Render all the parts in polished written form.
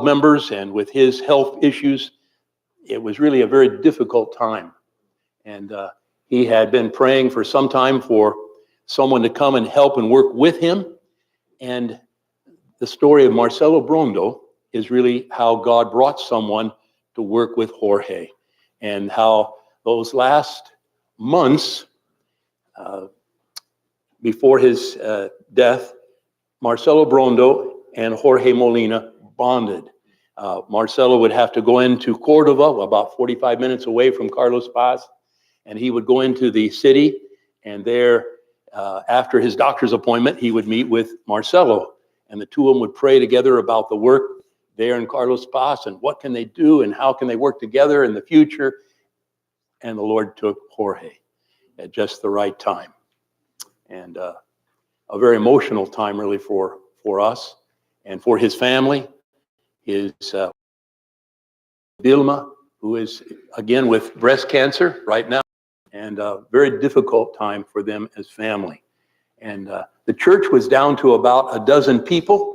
members, and with his health issues, it was really a very difficult time. And he had been praying for some time for someone to come and help and work with him. And the story of Marcelo Brondo is really how God brought someone to work with Jorge, and how those last months before his death, Marcelo Brondo and Jorge Molina bonded. Marcelo would have to go into Cordova, about 45 minutes away from Carlos Paz, and he would go into the city, and there, after his doctor's appointment, he would meet with Marcelo, and the two of them would pray together about the work there in Carlos Paz, and what can they do, and how can they work together in the future. And the Lord took Jorge at just the right time. And a very emotional time, really, for us and for his family. His Vilma, who is, again, with breast cancer right now, and a very difficult time for them as family. And the church was down to about a dozen people,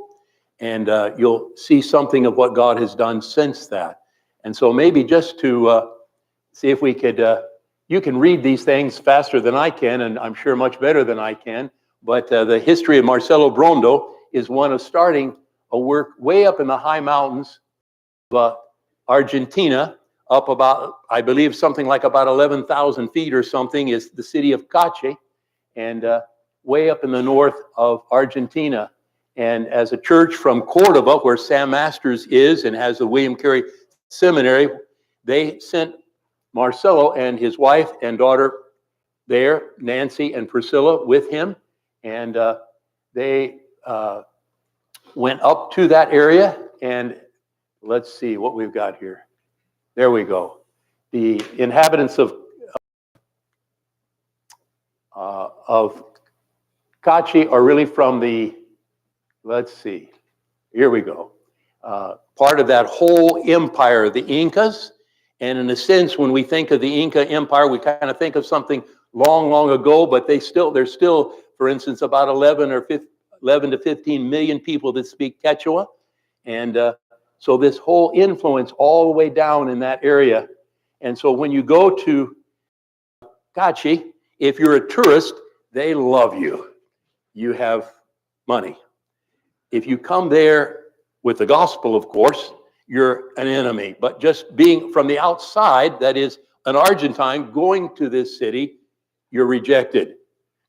and you'll see something of what God has done since that. And so maybe just to see if we could, you can read these things faster than I can, and I'm sure much better than I can, but the history of Marcelo Brondo is one of starting a work way up in the high mountains of Argentina, up about, I believe, something like about 11,000 feet or something, is the city of Cache, and way up in the north of Argentina. And as a church from Cordova, where Sam Masters is and has the William Carey Seminary, they sent Marcelo and his wife and daughter there, Nancy and Priscilla, with him. And they went up to that area, and let's see what we've got here. There we go. The inhabitants of Cachi are really from the, let's see, here we go. Part of that whole empire, the Incas. And in a sense, when we think of the Inca Empire, we kind of think of something long, long ago, but there's still, for instance, about 11 to 15 million people that speak Quechua. And so this whole influence all the way down in that area. And so when you go to Cachi, if you're a tourist, they love you. You have money. If you come there with the gospel, of course, you're an enemy. But just being from the outside, that is an Argentine going to this city, you're rejected.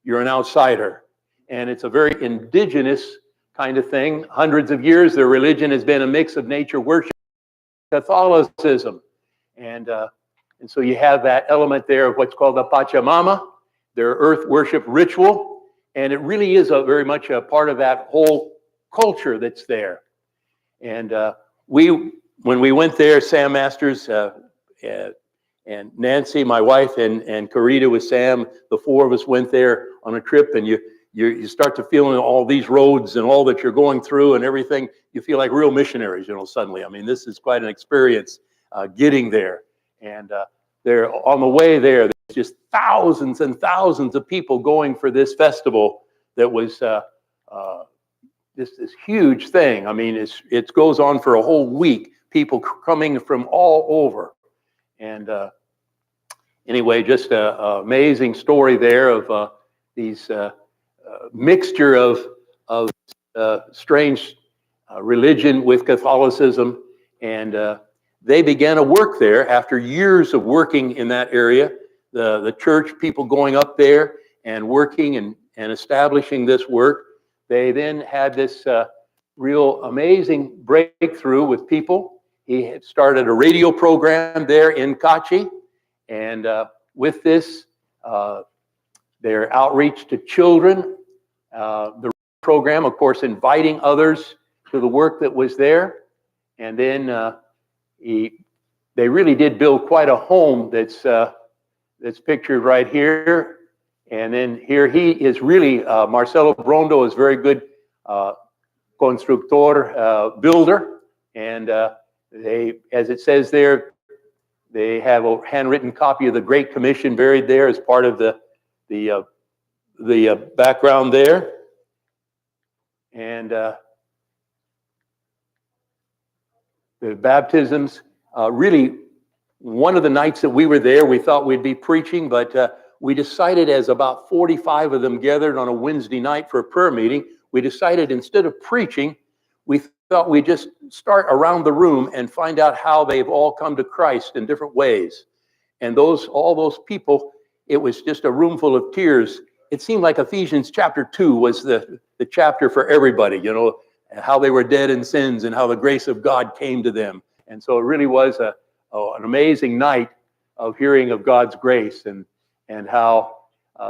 You're an outsider. And it's a very indigenous kind of thing. Hundreds of years, their religion has been a mix of nature worship, Catholicism. And so you have that element there of what's called the Pachamama, their earth worship ritual. And it really is very much a part of that whole culture that's there. And when we went there, Sam Masters and Nancy, my wife, and Carita with Sam, the four of us went there on a trip, and you start to feel all these roads and all that you're going through and everything. You feel like real missionaries, suddenly. I mean, this is quite an experience getting there. And they're on the way there, there's just thousands and thousands of people going for this festival that was this huge thing. I mean, it goes on for a whole week, people coming from all over. And anyway, just an amazing story there of these mixture of strange religion with Catholicism. And they began to work there after years of working in that area. The church people going up there and working and establishing this work. They then had this real amazing breakthrough with people. He had started a radio program there in Cachi, and with this, their outreach to children, the program, of course, inviting others to the work that was there. And then they really did build quite a home that's pictured right here. And then here he is really, Marcelo Brondo is very good constructor, builder. And they, as it says there, they have a handwritten copy of the Great Commission buried there as part of the background there. And the baptisms. Really, one of the nights that we were there, we thought we'd be preaching, but we decided, as about 45 of them gathered on a Wednesday night for a prayer meeting, we decided instead of preaching, we thought we'd just start around the room and find out how they've all come to Christ in different ways. And all those people, it was just a room full of tears. It seemed like Ephesians chapter 2 was the chapter for everybody, how they were dead in sins and how the grace of God came to them. And so it really was an amazing night of hearing of God's grace and how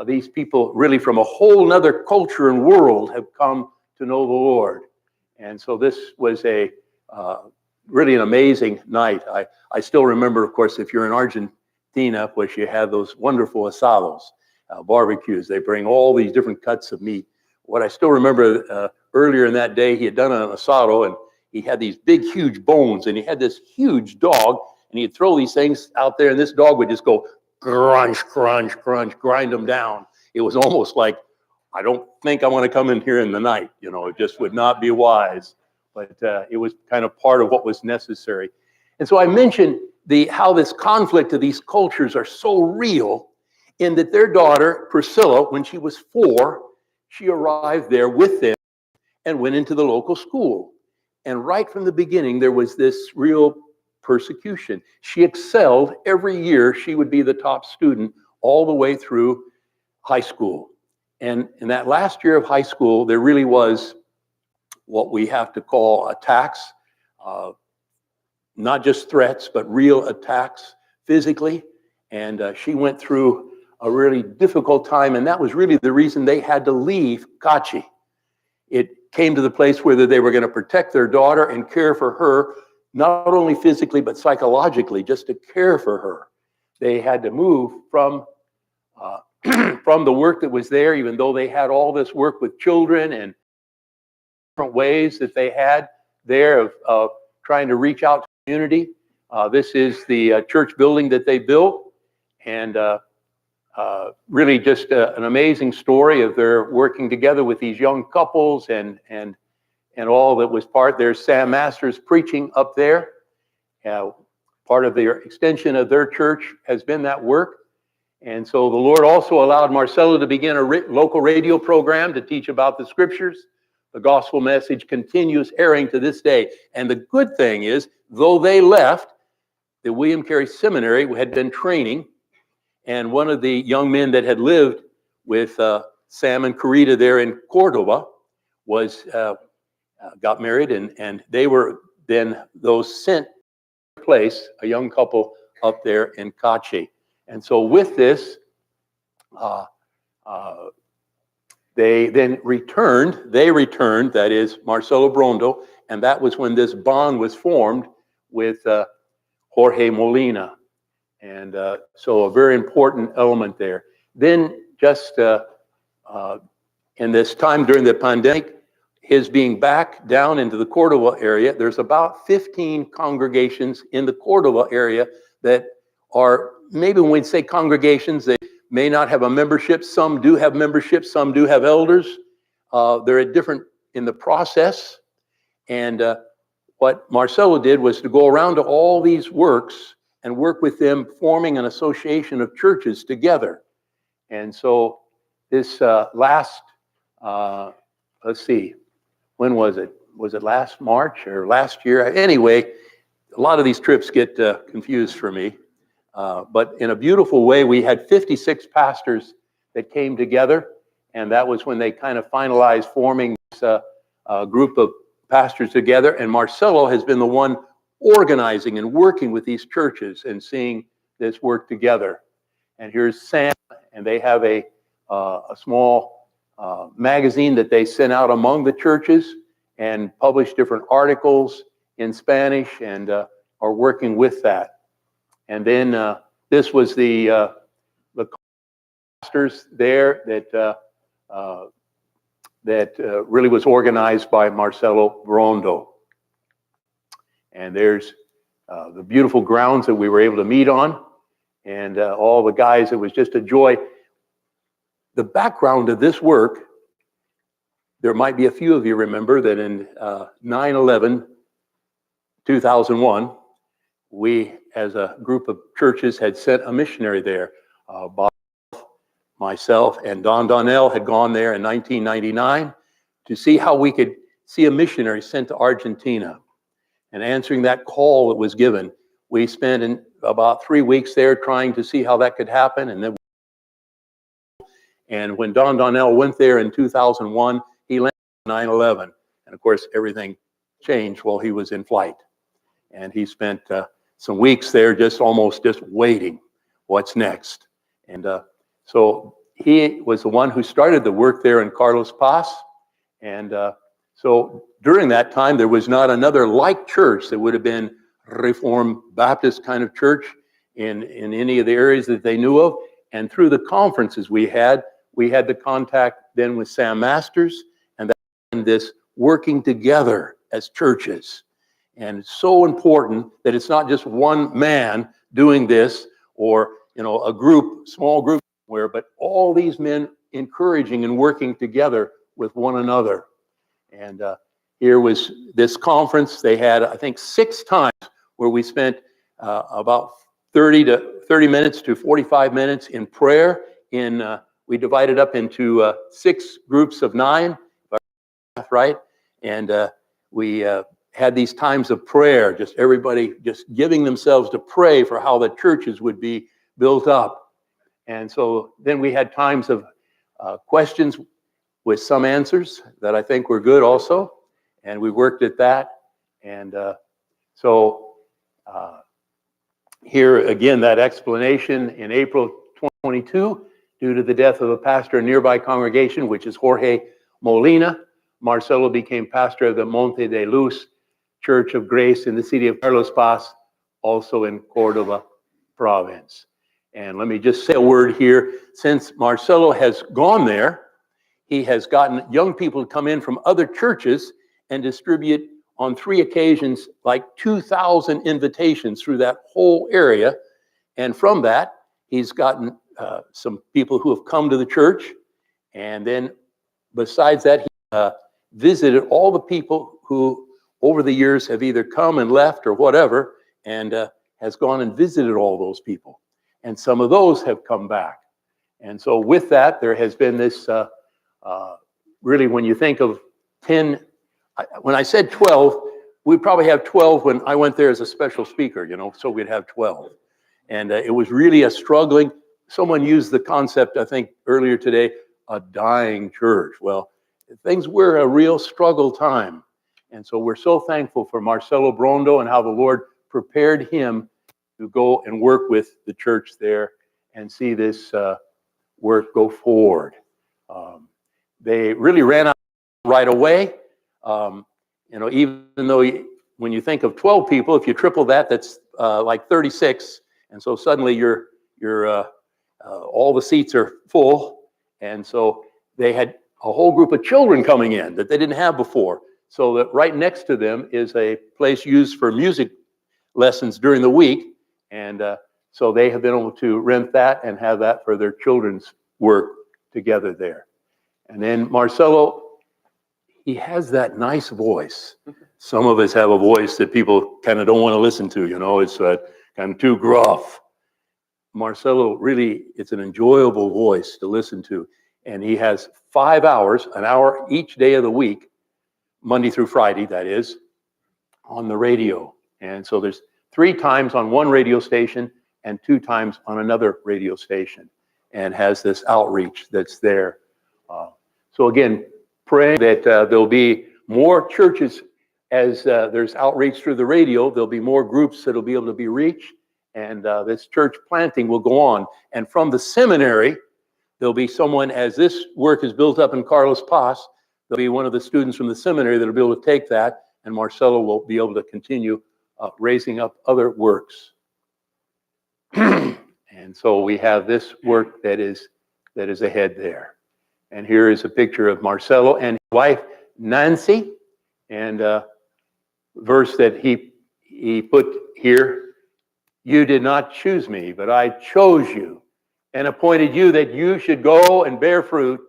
these people really from a whole nother culture and world have come to know the Lord. And so this was really an amazing night. I still remember, of course, if you're in Argentina, which you have those wonderful asados, barbecues. They bring all these different cuts of meat. What I still remember earlier in that day, he had done an asado, and he had these big, huge bones, and he had this huge dog, and he'd throw these things out there, and this dog would just go crunch, crunch, crunch, grind them down. It was almost like, I don't think I want to come in here in the night. It just would not be wise. But it was kind of part of what was necessary. And so I mentioned how this conflict of these cultures are so real, in that their daughter, Priscilla, when she was 4, she arrived there with them and went into the local school. And right from the beginning, there was this real persecution. She excelled every year. She would be the top student all the way through high school. And in that last year of high school, there really was what we have to call attacks, not just threats, but real attacks physically. And she went through a really difficult time, and that was really the reason they had to leave Kachi. It came to the place where they were going to protect their daughter and care for her, not only physically, but psychologically, just to care for her. They had to move from from the work that was there, even though they had all this work with children and different ways that they had there of trying to reach out to the community. This is the church building that they built, and really just an amazing story of their working together with these young couples and all that was part. There's Sam Masters preaching up there. Part of their extension of their church has been that work. And so the Lord also allowed Marcelo to begin a local radio program to teach about the scriptures. The gospel message continues airing to this day. And the good thing is, though they left, the William Carey Seminary had been training. And one of the young men that had lived with Sam and Carita there in Cordoba got married, and they were then those sent to place, a young couple up there in Kachi. And so with this, they then returned, that is Marcelo Brondo, and that was when this bond was formed with Jorge Molina. And so a very important element there. Then just in this time during the pandemic, his being back down into the Cordoba area, there's about 15 congregations in the Cordoba area that are, maybe when we say congregations, they may not have a membership. Some do have membership, some do have elders. They're at different in the process. And what Marcelo did was to go around to all these works and work with them, forming an association of churches together. And so this let's see, when was it? Was it last March or last year? Anyway, a lot of these trips get confused for me. But in a beautiful way, we had 56 pastors that came together, and that was when they kind of finalized forming this group of pastors together. And Marcelo has been the one organizing and working with these churches and seeing this work together. And here's Sam, and they have a small magazine that they sent out among the churches and publish different articles in Spanish, and are working with that. And then this was the pastors there that really was organized by Marcelo Brondo. And there's the beautiful grounds that we were able to meet on, and all the guys. It was just a joy. The background of this work, there might be a few of you remember that in 9/11, 2001, we, as a group of churches, had sent a missionary there. Bob, myself, and Don Donnell had gone there in 1999 to see how we could see a missionary sent to Argentina. And answering that call that was given, we spent about 3 weeks there trying to see how that could happen. And when Don Donnell went there in 2001, he landed on 9/11. And of course, everything changed while he was in flight. And he spent some weeks there just waiting what's next. And so he was the one who started the work there in Carlos Paz. And so during that time, there was not another like church that would have been Reformed Baptist kind of church in any of the areas that they knew of. And through the conferences we had the contact then with Sam Masters, and this working together as churches. And it's so important that it's not just one man doing this, or a group, small group somewhere, but all these men encouraging and working together with one another. And here was this conference. They had, I think, 6 times where we spent about 30 minutes to 45 minutes in prayer. We divided up into 6 groups of 9, right? And we had these times of prayer, just everybody just giving themselves to pray for how the churches would be built up. And so then we had times of questions with some answers that I think were good also. And we worked at that. And so here again, that explanation in April 2022, due to the death of a pastor in a nearby congregation, which is Jorge Molina, Marcelo became pastor of the Monte de Luz Church of Grace in the city of Carlos Paz, also in Córdoba province. And let me just say a word here. Since Marcelo has gone there, he has gotten young people to come in from other churches and distribute on 3 occasions like 2,000 invitations through that whole area. And from that, he's gotten some people who have come to the church. And then besides that, he visited all the people who over the years have either come and left or whatever, and has gone and visited all those people. And some of those have come back. And so with that, there has been this, really, when you think of 10, when I said 12, we probably have 12 when I went there as a special speaker, so we'd have 12. And it was really a struggling, someone used the concept, I think, earlier today, a dying church. Well, things were a real struggle time. And so we're so thankful for Marcelo Brondo and how the Lord prepared him to go and work with the church there and see this work go forward. They really ran out right away. Even though when you think of 12 people, if you triple that, that's like 36. And so suddenly you're all the seats are full. And so they had a whole group of children coming in that they didn't have before. So that right next to them is a place used for music lessons during the week. And so they have been able to rent that and have that for their children's work together there. And then Marcelo, he has that nice voice. Some of us have a voice that people kind of don't want to listen to, it's kind of too gruff. Marcelo, really, it's an enjoyable voice to listen to. And he has 5 hours, an hour each day of the week, Monday through Friday, that is, on the radio. And so there's 3 times on one radio station and 2 times on another radio station, and has this outreach that's there. So again, praying that there'll be more churches as there's outreach through the radio. There'll be more groups that'll be able to be reached, and this church planting will go on. And from the seminary, there'll be someone, as this work is built up in Carlos Paz, there'll be one of the students from the seminary that'll be able to take that, and Marcelo will be able to continue raising up other works. And so we have this work that is ahead there. And here is a picture of Marcelo and his wife, Nancy, and a verse that he put here: "You did not choose me, but I chose you and appointed you that you should go and bear fruit,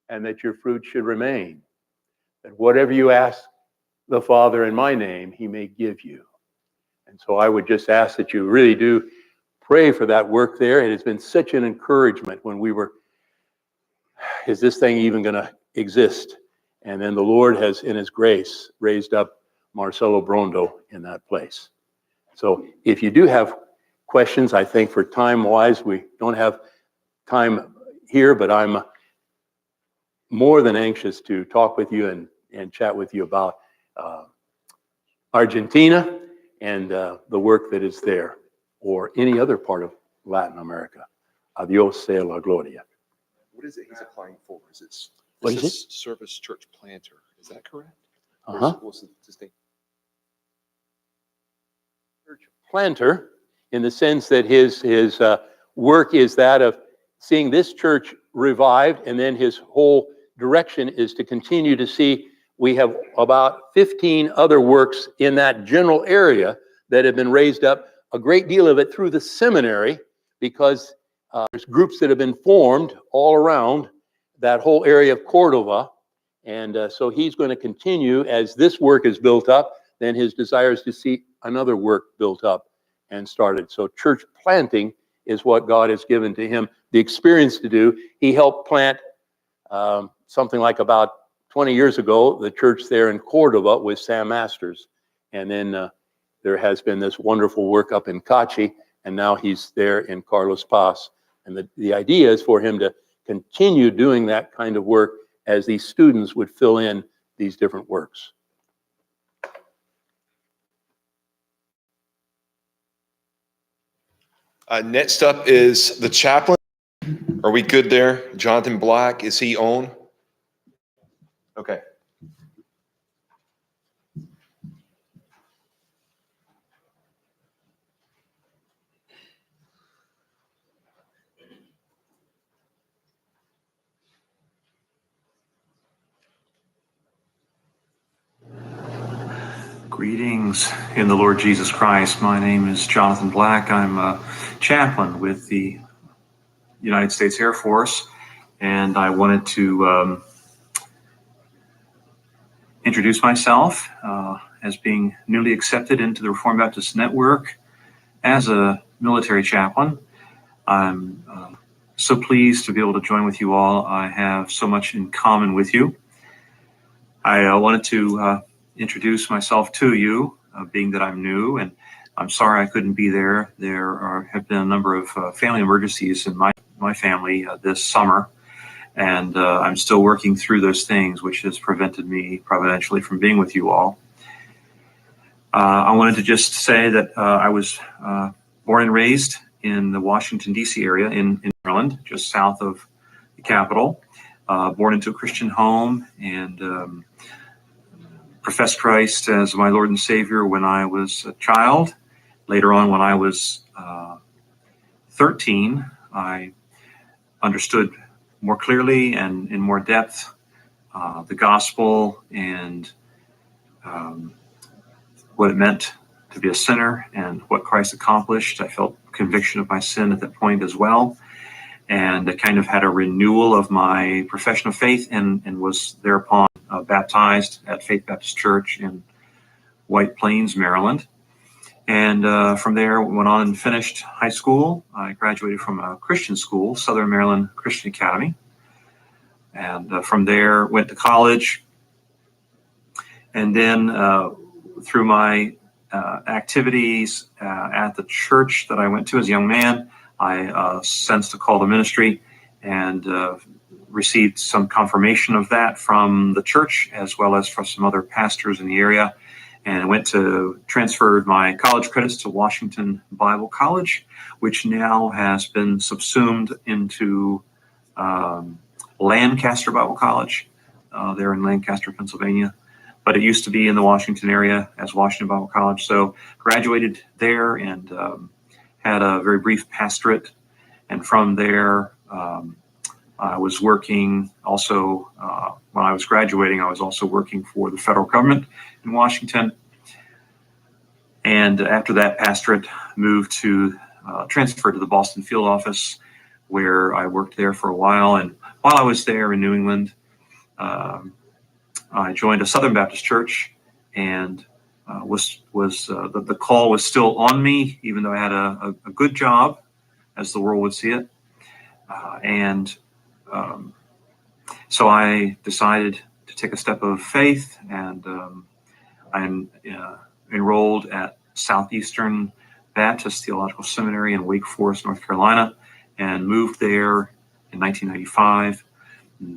and that your fruit should remain. That whatever you ask the Father in my name, he may give you. And so I would just ask that you really do pray for that work there. It has been such an encouragement when we were, is this thing even going to exist? And then the Lord has, in his grace, raised up Marcelo Brondo in that place. So if you do have questions, I think for time-wise, we don't have time here, but I'm more than anxious to talk with you and chat with you about Argentina and the work that is there, or any other part of Latin America. Adios sea la gloria. What is it he's applying for? What is it? Service church planter. Is that correct? Church planter, in the sense that his work is that of seeing this church revived, and then his whole direction is to continue to see. We have about 15 other works in that general area that have been raised up, a great deal of it through the seminary, because there's groups that have been formed all around that whole area of Cordova. And so he's going to continue as this work is built up, then his desire is to see another work built up and started. So church planting is what God has given to him the experience to do. He helped plant something like about 20 years ago, the church there in Cordova with Sam Masters. And then there has been this wonderful work up in Cachi, and now he's there in Carlos Paz. And the idea is for him to continue doing that kind of work as these students would fill in these different works. Next up is the chaplain. Are we good there? Jonathan Black, is he on? Okay. Greetings in the Lord Jesus Christ. My name is Jonathan Black. I'm a chaplain with the United States Air Force, and I wanted to introduce myself as being newly accepted into the Reformed Baptist Network as a military chaplain. I'm so pleased to be able to join with you all. I have so much in common with you. I wanted to introduce myself to you, being that I'm new, and I'm sorry I couldn't be there. There have been a number of family emergencies in my family this summer, and I'm still working through those things, which has prevented me providentially from being with you all. I wanted to just say that I was born and raised in the Washington, D.C. area in Maryland, just south of the capital, born into a Christian home, and professed Christ as my Lord and Savior when I was a child. Later on, when I was 13, I understood more clearly and in more depth the gospel and what it meant to be a sinner and what Christ accomplished. I felt conviction of my sin at that point as well. And I kind of had a renewal of my profession of faith and was thereupon baptized at Faith Baptist Church in White Plains, Maryland. And from there, went on and finished high school. I graduated from a Christian school, Southern Maryland Christian Academy. And from there, went to college. And then through my activities at the church that I went to as a young man, I sensed a call to ministry and received some confirmation of that from the church as well as from some other pastors in the area, and went to transferred my college credits to Washington Bible College, which now has been subsumed into Lancaster Bible College there in Lancaster, Pennsylvania. But it used to be in the Washington area as Washington Bible College. So graduated there and had a very brief pastorate. And from there, I was working also, when I was graduating, I was also working for the federal government in Washington. And after that pastorate, moved to, transferred to the Boston field office, where I worked there for a while. And while I was there in New England, I joined a Southern Baptist church and the call was still on me, even though I had a good job, as the world would see it. And so I decided to take a step of faith, and I'm enrolled at Southeastern Baptist Theological Seminary in Wake Forest, North Carolina, and moved there in 1995.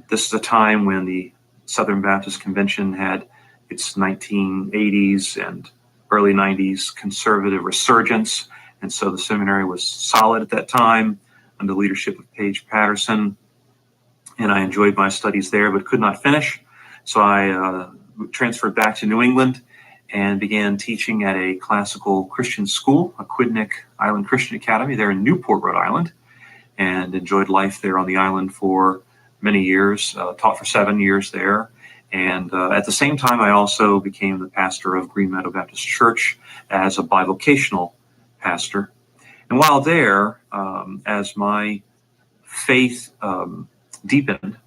This is a time when the Southern Baptist Convention had its 1980s and early 90s conservative resurgence, and so the seminary was solid at that time under the leadership of Paige Patterson, and I enjoyed my studies there but could not finish. So I transferred back to New England and began teaching at a classical Christian school, Aquidneck Island Christian Academy there in Newport, Rhode Island, and enjoyed life there on the island for many years, taught for 7 years there. And at the same time, I also became the pastor of Green Meadow Baptist Church as a bivocational pastor. And while there, as my faith deepened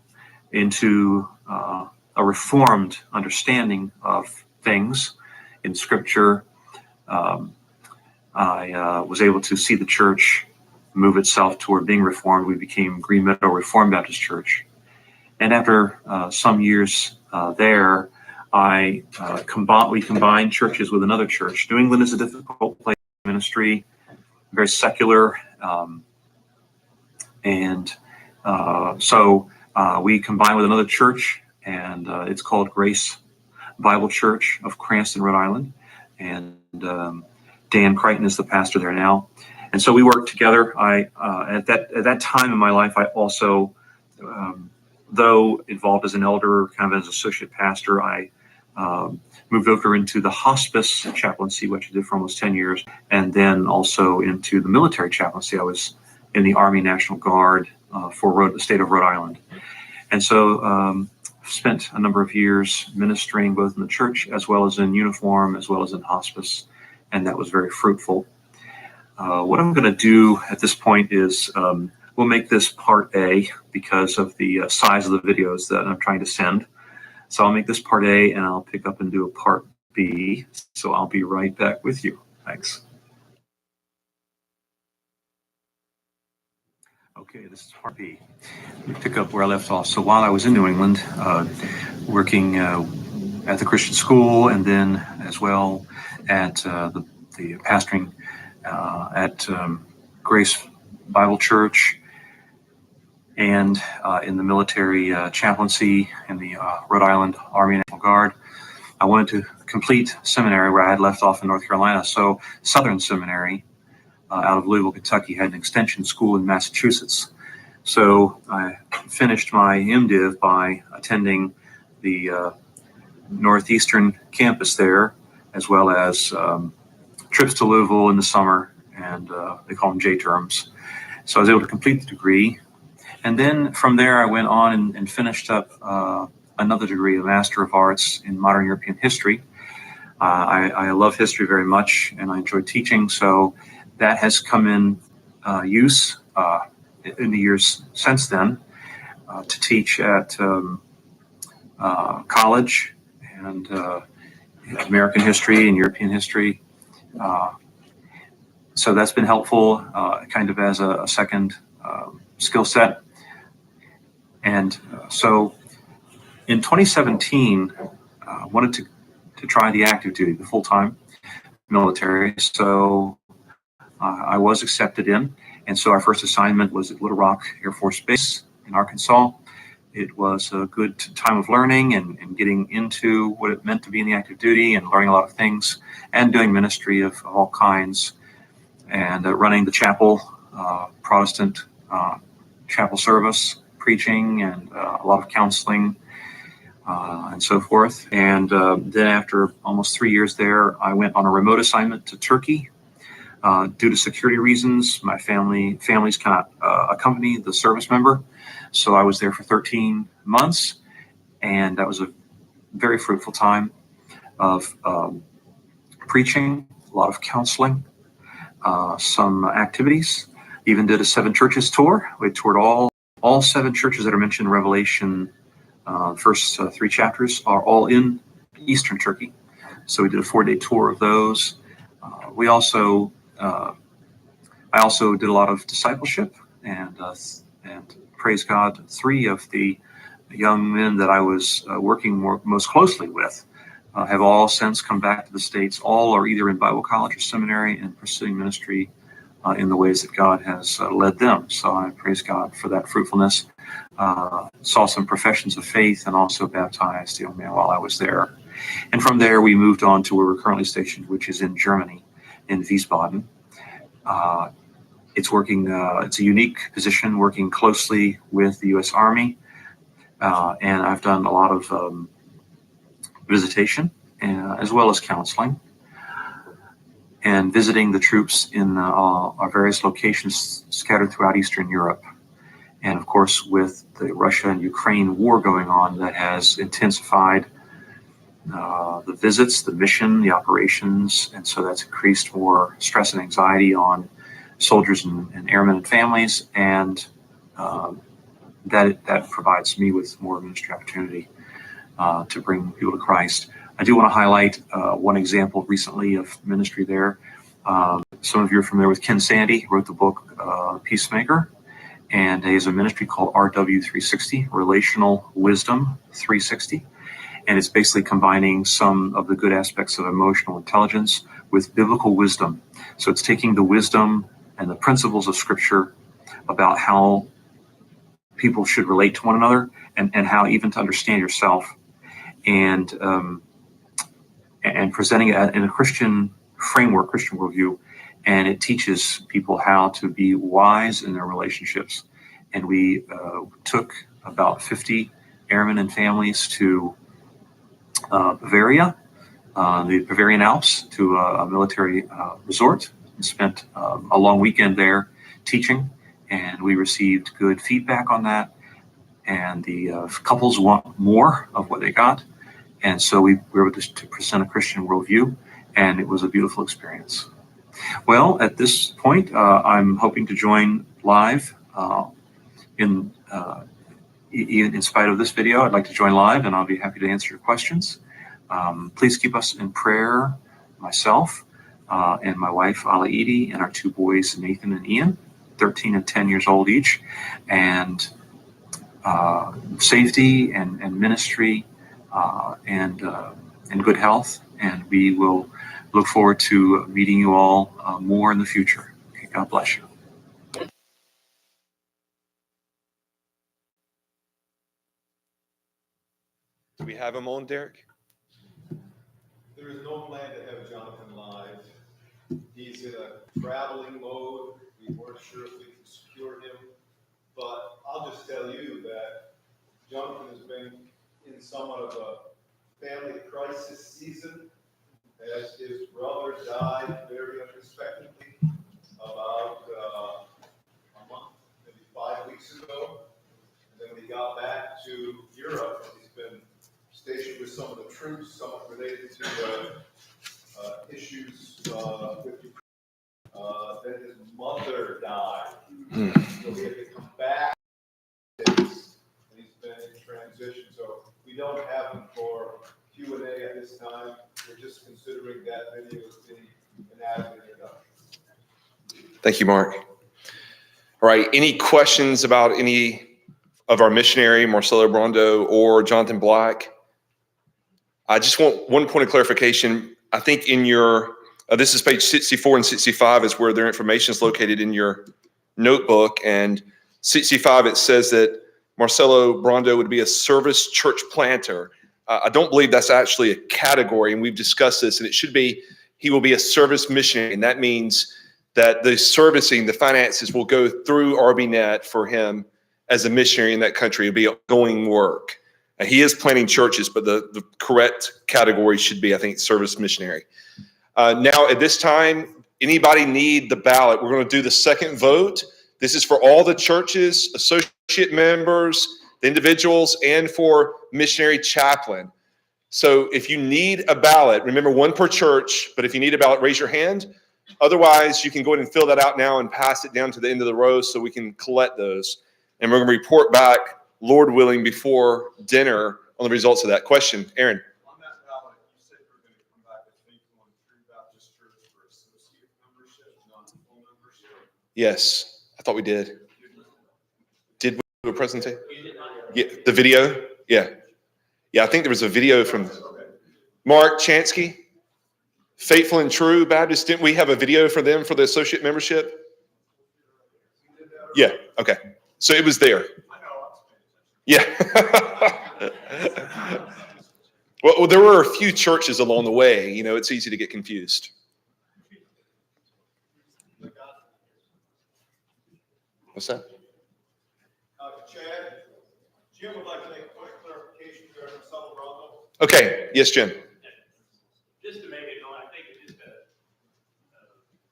into a reformed understanding of things in Scripture, I was able to see the church move itself toward being reformed. We became Green Meadow Reformed Baptist Church. And after some years there, we combined churches with another church. New England is a difficult place for ministry, very secular, so we combined with another church, and it's called Grace Bible Church of Cranston, Rhode Island, and Dan Crichton is the pastor there now. And so we worked together. At that time in my life, I also, though involved as an elder, kind of as associate pastor, I moved over into the hospice chaplaincy, which I did for almost 10 years, and then also into the military chaplaincy. I was in the Army National Guard for the state of Rhode Island. And so spent a number of years ministering both in the church as well as in uniform, as well as in hospice, and that was very fruitful. What I'm going to do at this point is we'll make this part A because of the size of the videos that I'm trying to send. So I'll make this part A, and I'll pick up and do a part B. So I'll be right back with you. Thanks. Okay, this is part B. Let me pick up where I left off. So while I was in New England, working at the Christian school, and then as well at the pastoring at Grace Bible Church, and in the military chaplaincy in the Rhode Island Army National Guard, I wanted to complete seminary where I had left off in North Carolina. So Southern Seminary out of Louisville, Kentucky, had an extension school in Massachusetts. So I finished my MDiv by attending the Northeastern campus there, as well as trips to Louisville in the summer, and they call them J-terms. So I was able to complete the degree. And then from there, I went on and finished up another degree, a Master of Arts in Modern European History. I love history very much, and I enjoy teaching. So that has come in use in the years since then to teach at college and American history and European history. So that's been helpful kind of as a second skill set. And so in 2017, I wanted to try the active duty, the full-time military. So I was accepted in. And so our first assignment was at Little Rock Air Force Base in Arkansas. It was a good time of learning and getting into what it meant to be in the active duty and learning a lot of things and doing ministry of all kinds and running the chapel, Protestant chapel service, preaching and a lot of counseling and so forth. And then after almost 3 years there, I went on a remote assignment to Turkey. Due to security reasons, my families cannot accompany the service member. So I was there for 13 months, and that was a very fruitful time of preaching, a lot of counseling, some activities. Even did a 7 churches tour. We toured all 7 churches that are mentioned in Revelation. First 3 chapters are all in Eastern Turkey. So we did a 4-day tour of those. We also, I also did a lot of discipleship, and praise God, 3 of the young men that I was working most closely with have all since come back to the States. All are either in Bible college or seminary and pursuing ministry in the ways that God has led them. So I praise God for that fruitfulness. Saw some professions of faith and also baptized a young man while I was there. And from there, we moved on to where we're currently stationed, which is in Germany, in Wiesbaden. It's a unique position, working closely with the U.S. Army. And I've done a lot of visitation as well as counseling and visiting the troops in our various locations scattered throughout Eastern Europe. And of course, with the Russia and Ukraine war going on, that has intensified the visits, the mission, the operations. And so that's increased more stress and anxiety on soldiers and airmen and families. And that provides me with more ministry opportunity to bring people to Christ. I do want to highlight one example recently of ministry there. Some of you are familiar with Ken Sande, who wrote the book Peacemaker, and he has a ministry called RW360, Relational Wisdom 360. And it's basically combining some of the good aspects of emotional intelligence with biblical wisdom. So it's taking the wisdom and the principles of Scripture about how people should relate to one another and how even to understand yourself, and presenting it in a Christian framework, Christian worldview, and it teaches people how to be wise in their relationships. And we took about 50 airmen and families to Bavaria, the Bavarian Alps, to a military resort, and spent a long weekend there teaching, and we received good feedback on that. And the couples want more of what they got. And so we were able to present a Christian worldview, and it was a beautiful experience. Well, at this point, I'm hoping to join live even in spite of this video. I'd like to join live, and I'll be happy to answer your questions. Please keep us in prayer, myself and my wife, Ala Edie, and our 2 boys, Nathan and Ian, 13 and 10 years old each, and safety and ministry and good health. And we will look forward to meeting you all more in the future. Okay, God bless you. Do we have him on, Derek? There is no plan to have Jonathan live. He's in a traveling mode. We weren't sure if we could secure him, but I'll just tell you that Jonathan has been in somewhat of a family crisis season, as his brother died very unexpectedly about a month, maybe 5 weeks ago. And then when he got back to Europe, he's been stationed with some of the troops, somewhat related to issues with Ukraine. Then his mother died, so he had to come back, and he's been in transition. So we don't have him for Q&A at this time. We're just considering that video as being an adequate introduction. Thank you, Mark. All right, any questions about any of our missionary, Marcelo Brando or Jonathan Black? I just want one point of clarification. I think in your, this is page 64 and 65 is where their information is located in your notebook. And 65, it says that Marcelo Brando would be a service church planter. I don't believe that's actually a category, and we've discussed this, and it should be, he will be a service missionary. And that means that the servicing, the finances will go through RBNet for him as a missionary in that country. It'll be ongoing work. He is planting churches, but the correct category should be, I think, service missionary. Now, at this time, anybody need the ballot? We're going to do the second vote. This is for all the churches, associate members, the individuals, and for missionary chaplain. So if you need a ballot, remember 1 per church, but if you need a ballot, raise your hand. Otherwise, you can go ahead and fill that out now and pass it down to the end of the row so we can collect those. And we're going to report back, Lord willing, before dinner on the results of that question. Aaron. On that ballot, you said you were going to come back Yes, I thought we did. Did we do a presentation? Yeah, the video? Yeah. Yeah, I think there was a video from Mark Chansky, Faithful and True Baptist. Didn't we have a video for them for the associate membership? Yeah, okay. So it was there. Yeah. Well, there were a few churches along the way. You know, it's easy to get confused. What's that? Chad, Jim would like to make a point of clarification here on Celebration. Okay. Yes, Jim. Just to make it known, I think it is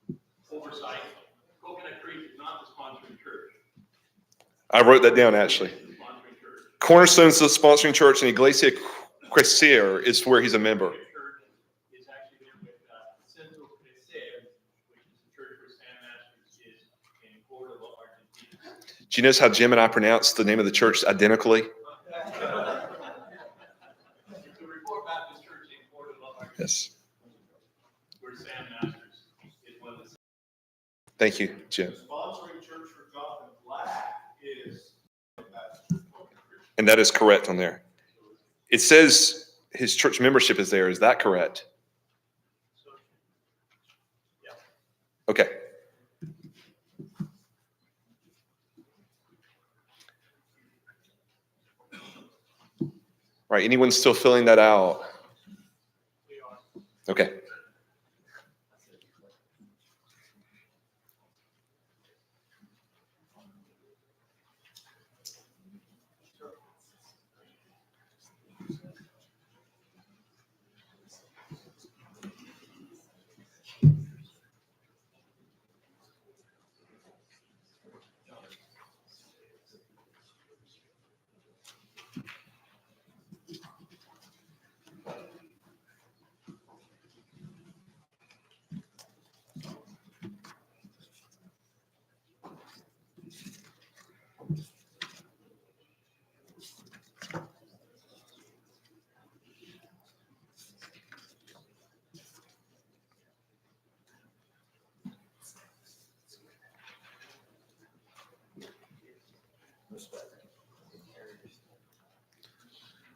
an oversight. Coconut Creek is not the sponsoring church. I wrote that down, actually. Cornerstone is the sponsoring church, and Iglesia Crecer is where he's a member. Is actually there with Centro Crecer, which is the church where Sam Masters is in Córdoba, Argentina. Do you notice how Jim and I pronounce the name of the church identically? It's the Reformed Baptist Church in Córdoba, Argentina. Yes. Where Sam Masters is one of the. Thank you, Jim. The sponsoring church for Jonathan Black is Baptist Church Coconut Creek. And that is correct on there. It says his church membership is there. Is that correct? Okay. All right. Anyone still filling that out? Okay.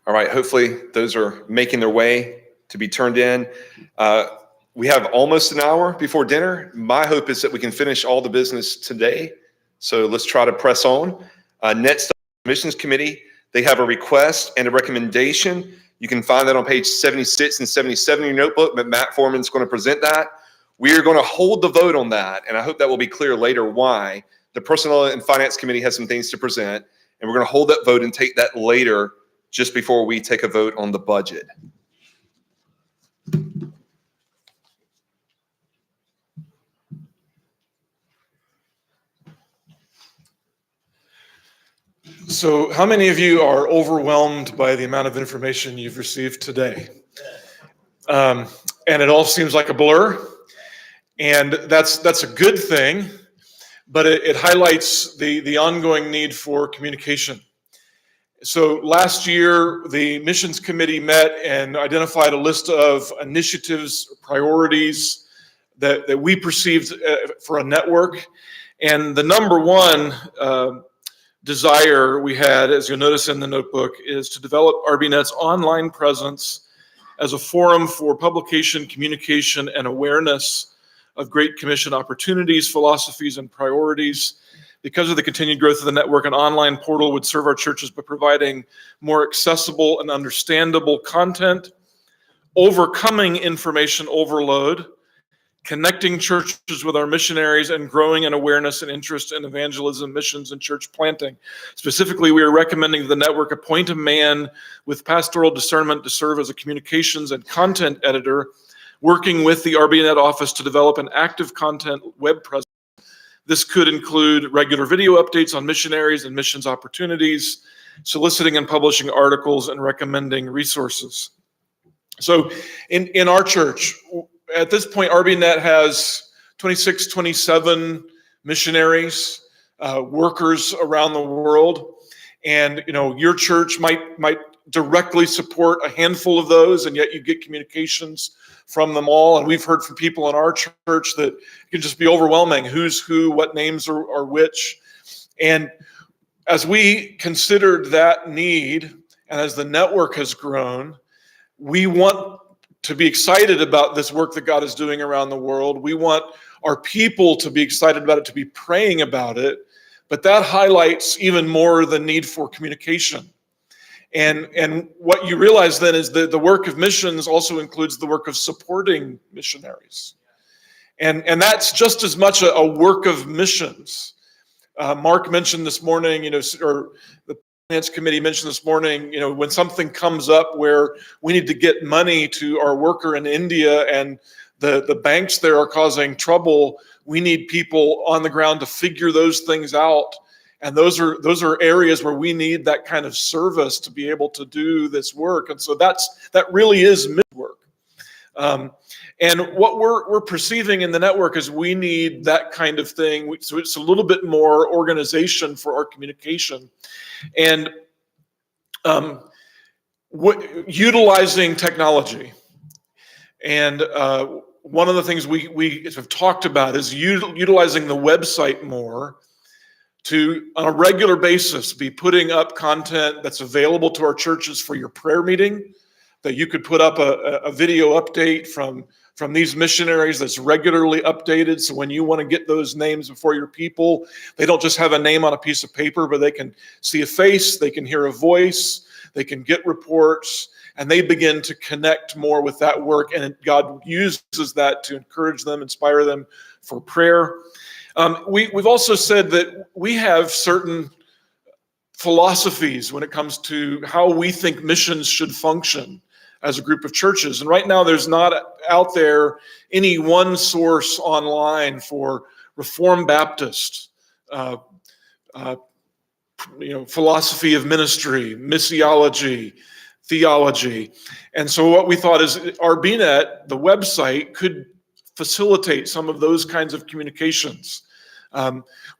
All right, hopefully those are making their way to be turned in. We have almost an hour before dinner. My hope is that we can finish all the business today. So let's try to press on. Next, the Missions Committee, they have a request and a recommendation. You can find that on page 76 and 77 in your notebook, but Matt Foreman's going to present that. We are going to hold the vote on that, and I hope that will be clear later why. The Personnel and Finance Committee has some things to present, and we're going to hold that vote and take that later just before we take a vote on the budget. So how many of you are overwhelmed by the amount of information you've received today? And it all seems like a blur, and that's a good thing, but it highlights the ongoing need for communication. So last year, the Missions Committee met and identified a list of initiatives, priorities that we perceived for a network. And the number one desire we had, as you'll notice in the notebook, is to develop RBNet's online presence as a forum for publication, communication, and awareness of Great Commission opportunities, philosophies, and priorities. Because of the continued growth of the network, an online portal would serve our churches by providing more accessible and understandable content, overcoming information overload, connecting churches with our missionaries, and growing an awareness and interest in evangelism, missions, and church planting. Specifically, we are recommending the network appoint a man with pastoral discernment to serve as a communications and content editor, working with the RBNet office to develop an active content web presence. This could include regular video updates on missionaries and missions opportunities, soliciting and publishing articles, and recommending resources. So in our church, at this point, RBNet has 26, 27 missionaries, workers around the world. And your church might directly support a handful of those, and yet you get communications from them all. And we've heard from people in our church that it can just be overwhelming. Who's who, what names are which. And as we considered that need, and as the network has grown, we want to be excited about this work that God is doing around the world. We want our people to be excited about it, to be praying about it. But that highlights even more the need for communication. And what you realize then is that the work of missions also includes the work of supporting missionaries. And that's just as much a work of missions. Mark mentioned this morning, or the Finance Committee mentioned this morning, when something comes up where we need to get money to our worker in India and the banks there are causing trouble, we need people on the ground to figure those things out. And those are areas where we need that kind of service to be able to do this work. And so that really is mission work. And what we're perceiving in the network is we need that kind of thing. So it's a little bit more organization for our communication. And utilizing technology. And one of the things we have talked about is utilizing the website more to, on a regular basis, be putting up content that's available to our churches for your prayer meeting, that you could put up a video update from these missionaries that's regularly updated. So when you want to get those names before your people, they don't just have a name on a piece of paper, but they can see a face, they can hear a voice, they can get reports, and they begin to connect more with that work. And God uses that to encourage them, inspire them for prayer. We've also said that we have certain philosophies when it comes to how we think missions should function as a group of churches. And right now there's not out there any one source online for Reformed Baptist, philosophy of ministry, missiology, theology. And so what we thought is RBNet, the website, could facilitate some of those kinds of communications.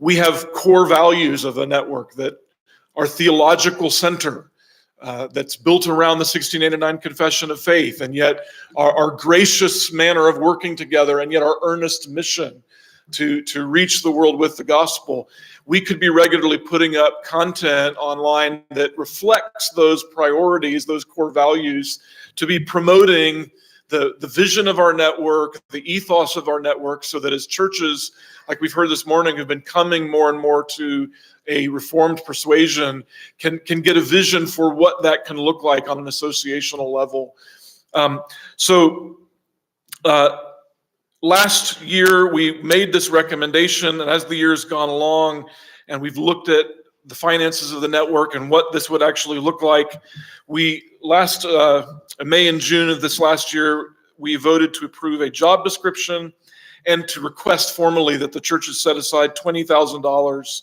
We have core values of a network that are theological center, that's built around the 1689 Confession of Faith, and yet our gracious manner of working together, and yet our earnest mission to reach the world with the gospel. We could be regularly putting up content online that reflects those priorities, those core values, to be promoting the vision of our network, the ethos of our network, so that as churches, like we've heard this morning, have been coming more and more to a Reformed persuasion, can get a vision for what that can look like on an associational level. Last year, we made this recommendation, and as the year's gone along, and we've looked at the finances of the network and what this would actually look like, last May and June of this last year, we voted to approve a job description and to request formally that the churches set aside $20,000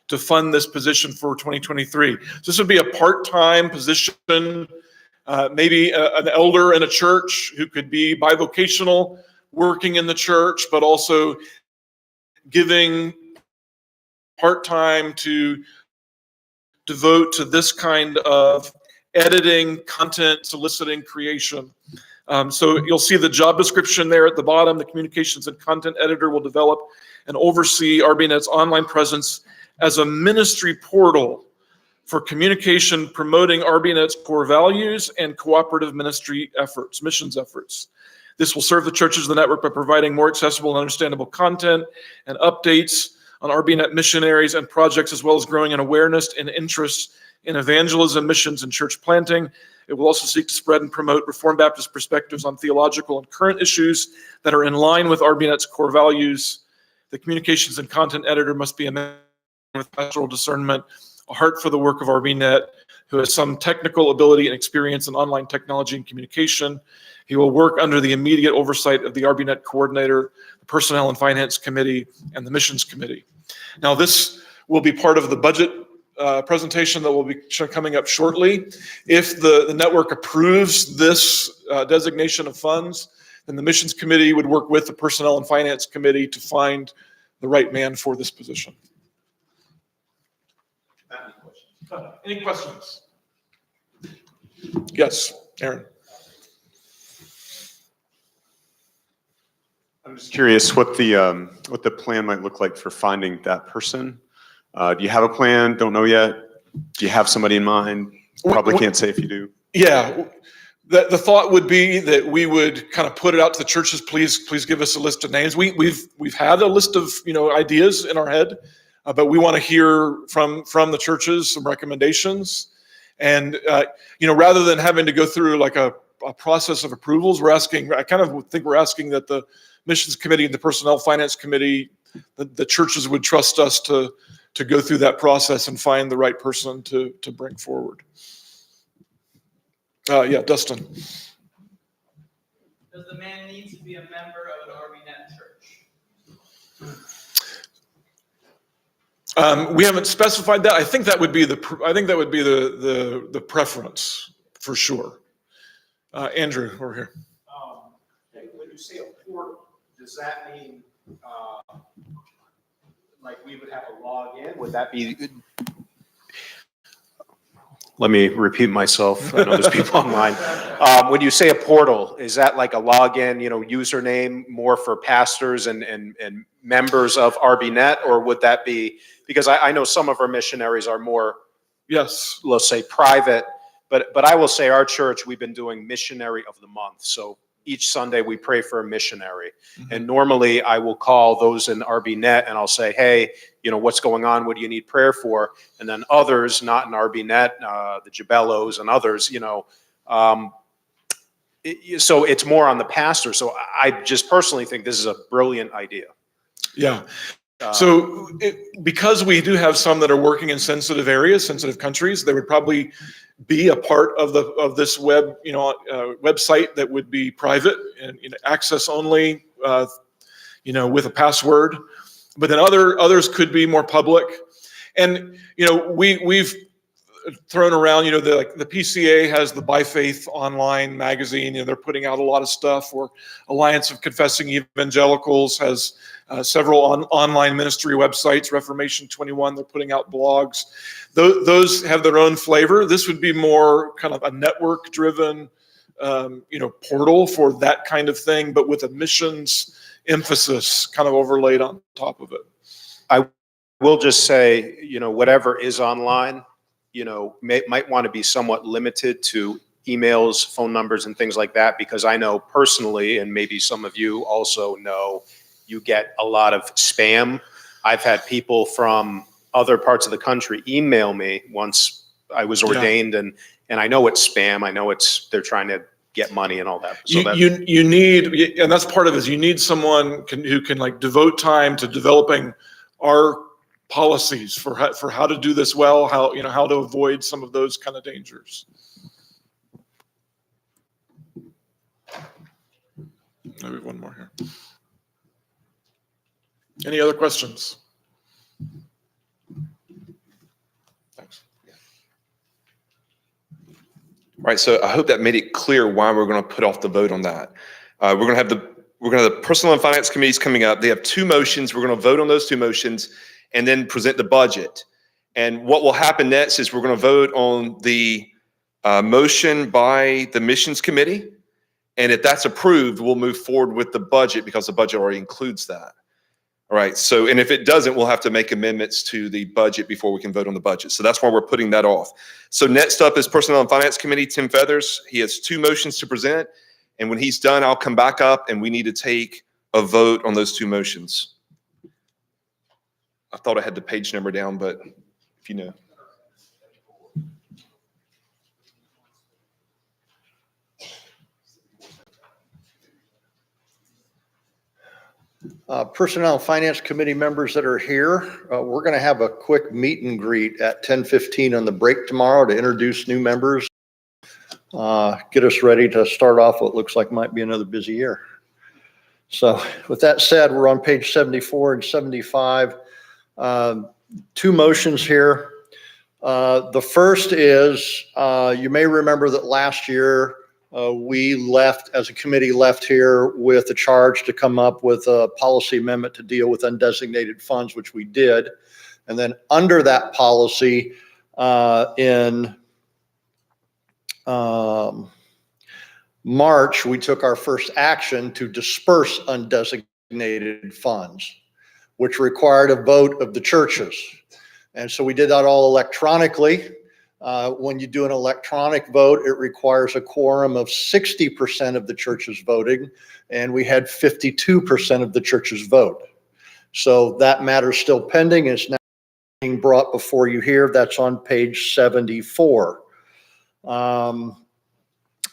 to fund this position for 2023. So this would be a part-time position, maybe an elder in a church who could be bivocational, working in the church, but also giving part-time to devote to this kind of editing, content, soliciting, creation. So you'll see the job description there at the bottom. The communications and content editor will develop and oversee RBNet's online presence as a ministry portal for communication, promoting RBNet's core values and cooperative ministry efforts, missions efforts. This will serve the churches of the network by providing more accessible and understandable content and updates on RBNet missionaries and projects, as well as growing an awareness and interest in evangelism, missions, and church planting. It will also seek to spread and promote Reformed Baptist perspectives on theological and current issues that are in line with RBNet's core values. The communications and content editor must be a man with pastoral discernment, a heart for the work of RBNet, who has some technical ability and experience in online technology and communication. He will work under the immediate oversight of the RBNet coordinator, the Personnel and Finance Committee, and the Missions Committee. Now, this will be part of the budget presentation that will be coming up shortly. If the network approves this designation of funds, then the Missions Committee would work with the Personnel and Finance Committee to find the right man for this position. Any questions? Yes, Aaron. I'm just curious what the plan might look like for finding that person. Do you have a plan? Don't know yet. Do you have somebody in mind? Probably can't say if you do. Yeah. The thought would be that we would kind of put it out to the churches. Please give us a list of names. We've had a list of ideas in our head, but we want to hear from the churches some recommendations. And rather than having to go through like a process of approvals, I kind of think we're asking that the missions committee and the personnel finance committee, the churches would trust us to go through that process and find the right person to bring forward. Yeah, Dustin. Does the man need to be a member of an RBNet church? We haven't specified that. I think that would be the preference for sure. Andrew, over here. When you say a portal, does that mean like we would have to log in? Would that be? Let me repeat myself. I know there's people online. When you say a portal, is that like a login, username more for pastors and members of RBNet, or would that be, because I know some of our missionaries are more, Yes. let's say, private, but I will say our church, we've been doing missionary of the month. So each Sunday we pray for a missionary. Mm-hmm. And normally I will call those in RBNet and I'll say, hey, what's going on? What do you need prayer for? And then others not in RBNet, the Jabellos and others, so it's more on the pastor. So I just personally think this is a brilliant idea. Yeah. So because we do have some that are working in sensitive areas, sensitive countries, there would probably be a part of this website that would be private and access only, with a password. But then others could be more public. And we've thrown around, the PCA has the By Faith online magazine. They're putting out a lot of stuff. Or Alliance of Confessing Evangelicals has several online ministry websites. Reformation 21, they're putting out blogs. Those have their own flavor. This would be more kind of a network-driven, portal for that kind of thing, but with a missions emphasis kind of overlaid on top of it. I will just say, whatever is online, might want to be somewhat limited to emails, phone numbers, and things like that, because I know personally, and maybe some of you also know, you get a lot of spam. I've had people from other parts of the country email me once I was ordained, and I know it's spam. I know they're trying to get money and all that. So you need, and that's part of it, is you need someone who can like devote time to developing our policies for how to do this well, how to avoid some of those kind of dangers. Maybe one more here. Any other questions? Thanks. All right, so I hope that made it clear why we're going to put off the vote on that. We're going to have the personnel and finance committees coming up. They have two motions. We're going to vote on those two motions and then present the budget. And what will happen next is we're going to vote on the motion by the missions committee. And if that's approved, we'll move forward with the budget because the budget already includes that. All right. So, and if it doesn't, we'll have to make amendments to the budget before we can vote on the budget. So that's why we're putting that off. So next up is Personnel and Finance Committee, Tim Feathers. He has two motions to present. And when he's done, I'll come back up and we need to take a vote on those two motions. I thought I had the page number down, but if you know. Personnel and Finance Committee members that are here, we're going to have a quick meet and greet at 10:15 on the break tomorrow to introduce new members, get us ready to start off what looks like might be another busy year. So with that said, we're on page 74 and 75. Two motions here. The first is, you may remember that last year, we left, as a committee, left here with a charge to come up with a policy amendment to deal with undesignated funds, which we did. And then under that policy, in March, we took our first action to disperse undesignated undesignated funds, which required a vote of the churches. And so we did that all electronically. When you do an electronic vote, it requires a quorum of 60% of the churches voting, and we had 52% of the churches vote. So that matter is still pending. It's now being brought before you here. That's on page 74.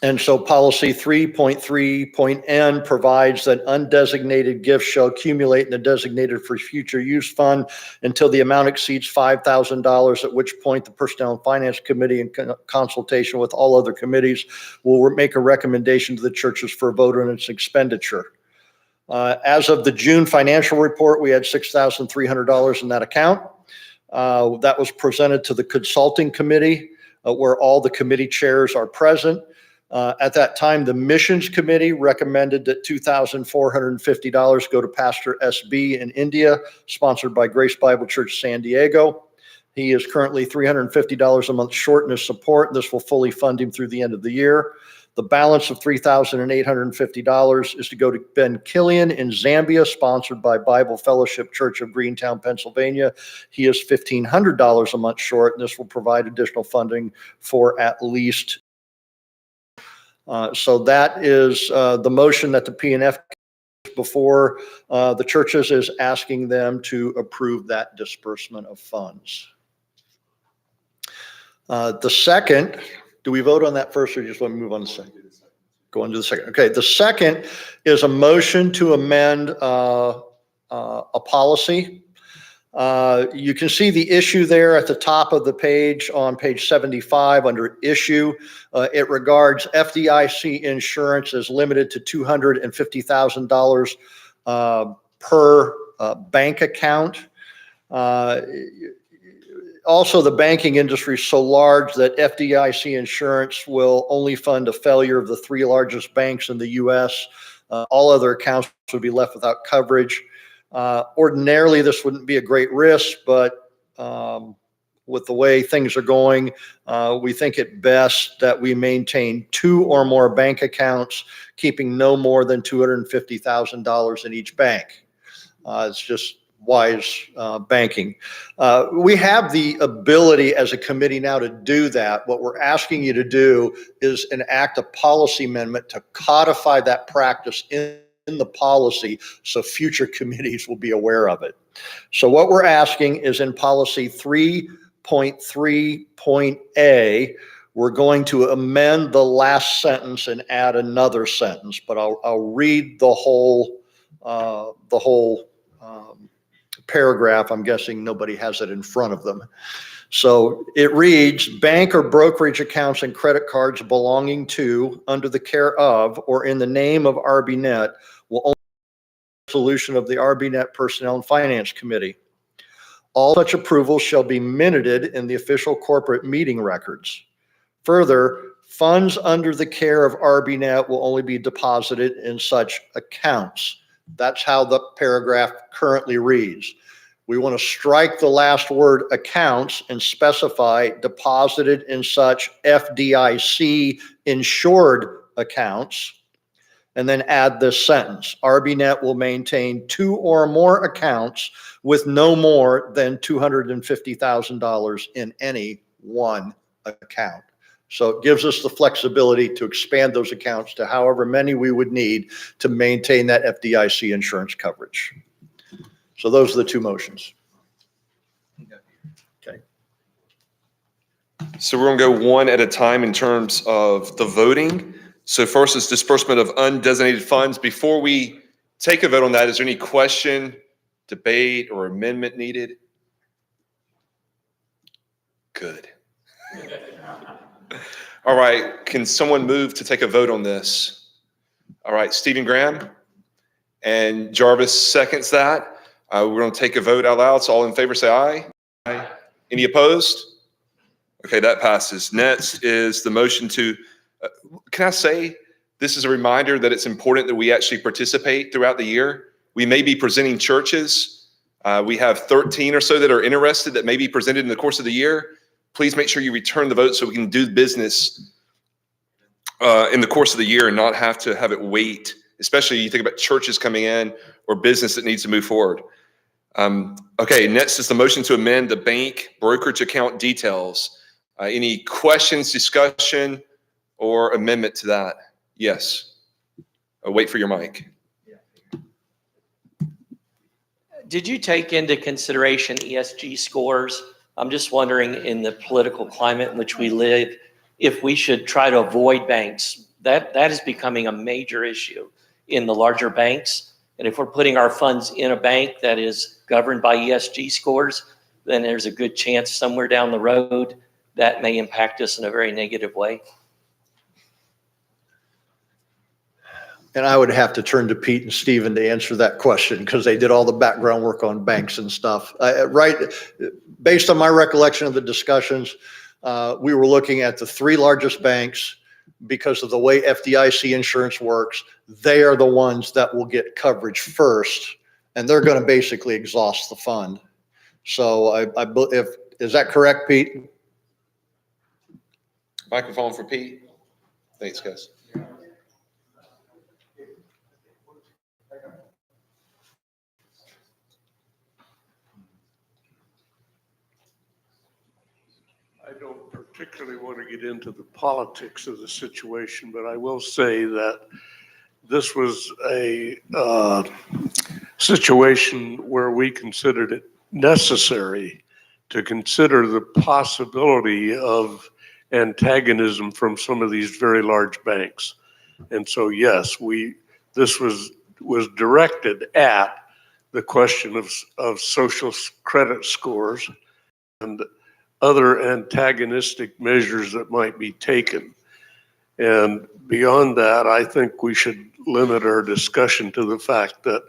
And so policy 3.3.n provides that undesignated gifts shall accumulate in the designated for future use fund until the amount exceeds $5,000, at which point the Personnel and Finance Committee, in consultation with all other committees, will make a recommendation to the churches for a vote on its expenditure. As of the June financial report, we had $6,300 in that account. That was presented to the consulting committee, where all the committee chairs are present. At that time, the missions committee recommended that $2,450 go to Pastor SB in India, sponsored by Grace Bible Church San Diego. He is currently $350 a month short in his support. This will fully fund him through the end of the year. The balance of $3,850 is to go to Ben Killian in Zambia, sponsored by Bible Fellowship Church of Greentown, Pennsylvania. He is $1,500 a month short, and this will provide additional funding for at least. So that is the motion that the P&F before the churches is asking them to approve that disbursement of funds. The second, do we vote on that first or just want to move on to the second? Go on to the second. Okay, the second is a motion to amend a policy. You can see the issue there at the top of the page on page 75 under issue. It regards FDIC insurance as limited to $250,000 per bank account. Also, the banking industry is so large that FDIC insurance will only fund a failure of the 3 largest banks in the U.S. All other accounts would be left without coverage. Ordinarily, this wouldn't be a great risk, but with the way things are going, we think it best that we maintain 2 or more bank accounts, keeping no more than $250,000 in each bank. It's just wise banking. We have the ability as a committee now to do that. What we're asking you to do is enact a policy amendment to codify that practice in the policy so future committees will be aware of it. So what we're asking is in policy 3.3.a, we're going to amend the last sentence and add another sentence, but I'll read the whole paragraph. I'm guessing nobody has it in front of them. So it reads, bank or brokerage accounts and credit cards belonging to, under the care of, or in the name of RBNet will only be solution of the RBNet Personnel and Finance Committee. All such approvals shall be minuted in the official corporate meeting records. Further, funds under the care of RBNet will only be deposited in such accounts. That's how the paragraph currently reads. We want to strike the last word accounts and specify deposited in such FDIC insured accounts, and then add this sentence. RBNet will maintain 2 or more accounts with no more than $250,000 in any one account. So it gives us the flexibility to expand those accounts to however many we would need to maintain that FDIC insurance coverage. So those are the 2 motions. Okay. So we're going to go one at a time in terms of the voting. So first is disbursement of undesignated funds. Before we take a vote on that, is there any question, debate, or amendment needed? Good. All right, can someone move to take a vote on this? All right, Stephen Graham and Jarvis seconds that. We're going to take a vote out loud. So all in favor say aye. Aye. Any opposed? Okay, that passes. Next is the motion to, can I say, this is a reminder that it's important that we actually participate throughout the year. We may be presenting churches. We have 13 or so that are interested that may be presented in the course of the year. Please make sure you return the vote so we can do business in the course of the year and not have to have it wait especially you think about churches coming in or business that needs to move forward. Okay, next is the motion to amend the bank brokerage account details. Any questions, discussion, or amendment to that? Yes. Wait for your mic. Did you take into consideration ESG scores? I'm just wondering, in the political climate in which we live, if we should try to avoid banks. That is becoming a major issue in the larger banks. And if we're putting our funds in a bank that is governed by ESG scores, then there's a good chance somewhere down the road that may impact us in a very negative way. And I would have to turn to Pete and Stephen to answer that question because they did all the background work on banks and stuff. Right, based on my recollection of the discussions, we were looking at the three largest banks because of the way FDIC insurance works. They are the ones that will get coverage first, and they're going to basically exhaust the fund. So is that correct, Pete? Microphone for Pete. Thanks, guys. I don't particularly want to get into the politics of the situation, but I will say that this was a situation where we considered it necessary to consider the possibility of antagonism from some of these very large banks. And so, yes, this was directed at the question of social credit scores and other antagonistic measures that might be taken. And beyond that, I think we should limit our discussion to the fact that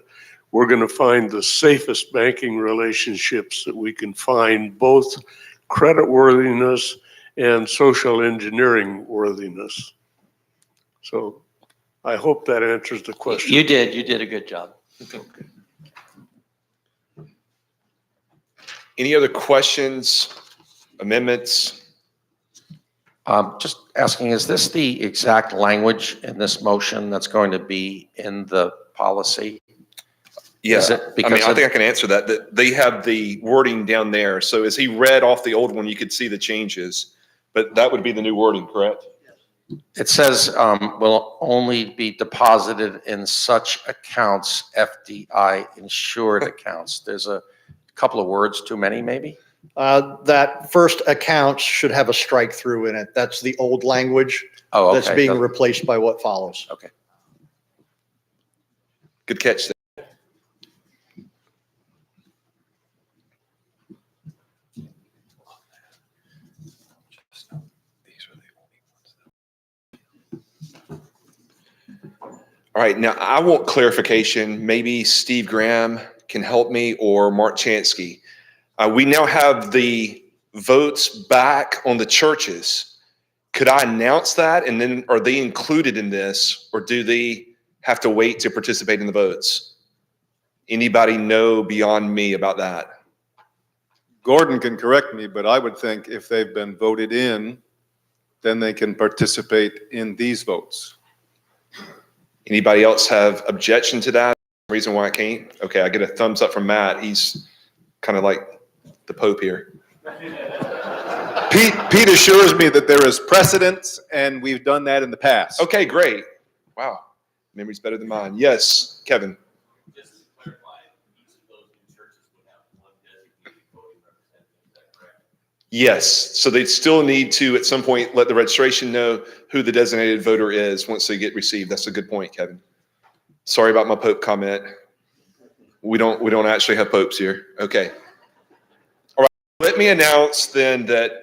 we're going to find the safest banking relationships that we can find, both creditworthiness and social engineering worthiness. So I hope that answers the question. You did a good job. Okay. Any other questions, amendments? Just asking, is this the exact language in this motion that's going to be in the policy? Yeah, Is it I mean, I think I can answer that. That they have the wording down there. So as he read off the old one, you could see the changes, but that would be the new wording, correct? It says will only be deposited in such accounts, FDI insured accounts. There's a couple of words too many, maybe? That first accounts should have a strike through in it. That's the old language. Oh, okay. That's being replaced by what follows. Okay. Good catch there. All right, now I want clarification. Maybe Steve Graham can help me, or Mark Chansky. We now have the votes back on the churches. Could I announce that, and then are they included in this, or do they have to wait to participate in the votes? Anybody know beyond me about that? Gordon can correct me, but I would think if they've been voted in, then they can participate in these votes. Anybody else have objection to that? Reason why I can't? Okay, I get a thumbs up from Matt. He's kind of like the Pope here. Pete assures me that there is precedence, and we've done that in the past. Okay, great. Wow, memory's better than mine. Yes, Kevin. Just to clarify, each of those new churches would have one designated voting representative, is that correct? Yes, so they still need to, at some point, let the registration know who the designated voter is once they get received. That's a good point, Kevin. Sorry about my Pope comment. We don't actually have popes here. Okay. All right. Let me announce then that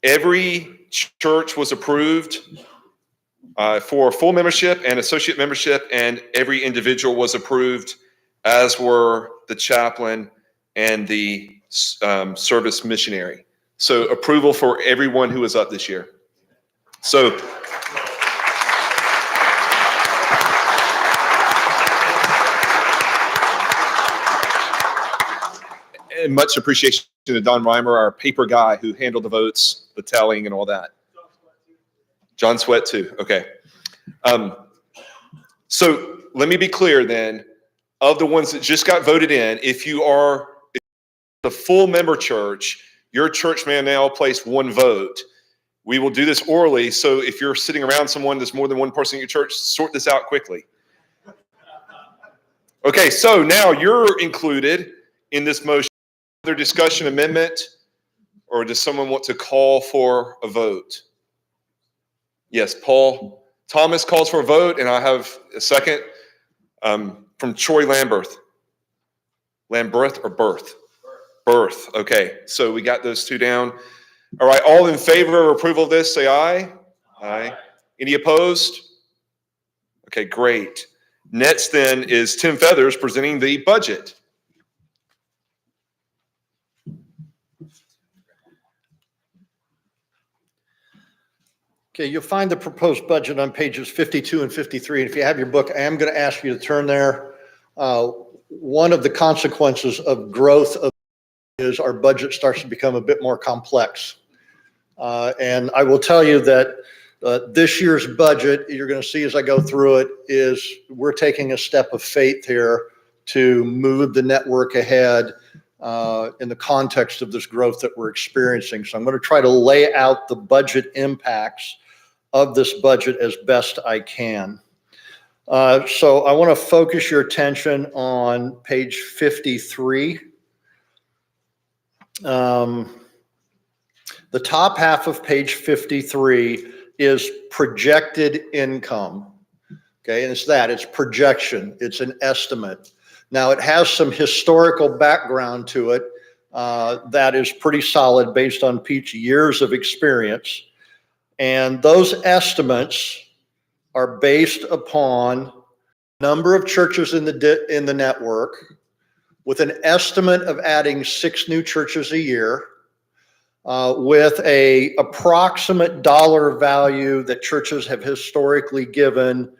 every church was approved for full membership and associate membership, and every individual was approved, as were the chaplain and the service missionary. So approval for everyone who was up this year. So and much appreciation to Don Reimer, our paper guy who handled the votes, the tallying and all that. John Sweat too. Okay. So let me be clear then, of the ones that just got voted in, if you are the full member church, your church may now place one vote. We will do this orally, so if you're sitting around someone that's more than one person in your church, sort this out quickly. Okay, so now you're included in this motion. Other discussion, amendment, or does someone want to call for a vote? Yes, Paul Thomas calls for a vote, and I have a second from Troy Lamberth. Lamberth or Birth? Birth. Okay, so we got those two down. All right, all in favor of approval of this, say aye. Aye. Any opposed? Okay, great. Next then is Tim Feathers presenting the budget. Okay, you'll find the proposed budget on pages 52 and 53. And if you have your book, I am going to ask you to turn there. One of the consequences of growth is our budget starts to become a bit more complex. And I will tell you that this year's budget, you're going to see as I go through it, is we're taking a step of faith here to move the network ahead in the context of this growth that we're experiencing. So I'm going to try to lay out the budget impacts of this budget as best I can. So I want to focus your attention on page 53. The top half of page 53 is projected income. Okay, and it's projection, it's an estimate. Now it has some historical background to it that is pretty solid based on Pete's years of experience. And those estimates are based upon number of churches in the network, with an estimate of adding 6 new churches a year, with a approximate dollar value that churches have historically given,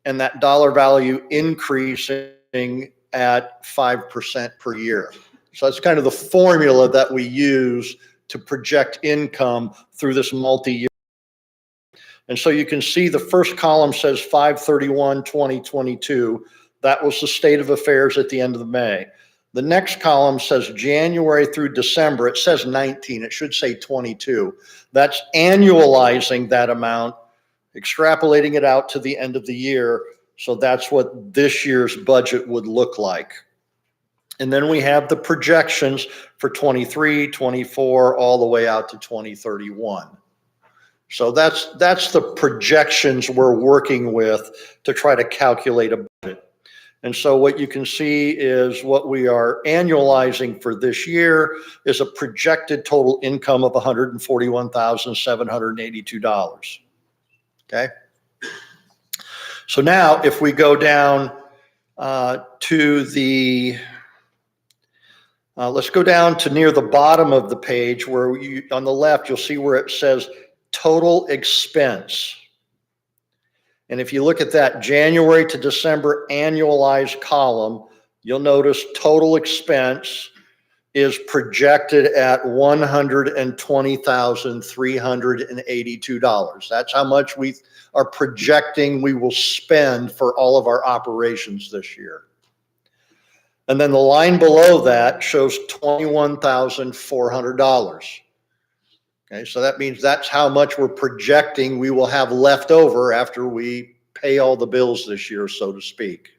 and that dollar value increasing at 5% per year. So that's kind of the formula that we use to project income through this multi-year. And so you can see the first column says 5/31/2022. That was the state of affairs at the end of May. The next column says January through December. It says 19. It should say 22. That's annualizing that amount, extrapolating it out to the end of the year. So that's what this year's budget would look like. And then we have the projections for 23, 24, all the way out to 2031. So that's the projections we're working with to try to calculate a budget. And so what you can see is what we are annualizing for this year is a projected total income of $141,782. Okay. So now if we go down to the, let's go down to near the bottom of the page where on the left, you'll see where it says total expense. And if you look at that January to December annualized column, you'll notice total expense is projected at $120,382. That's how much we are projecting we will spend for all of our operations this year. And then the line below that shows $21,400. Okay, so that means that's how much we're projecting we will have left over after we pay all the bills this year, so to speak.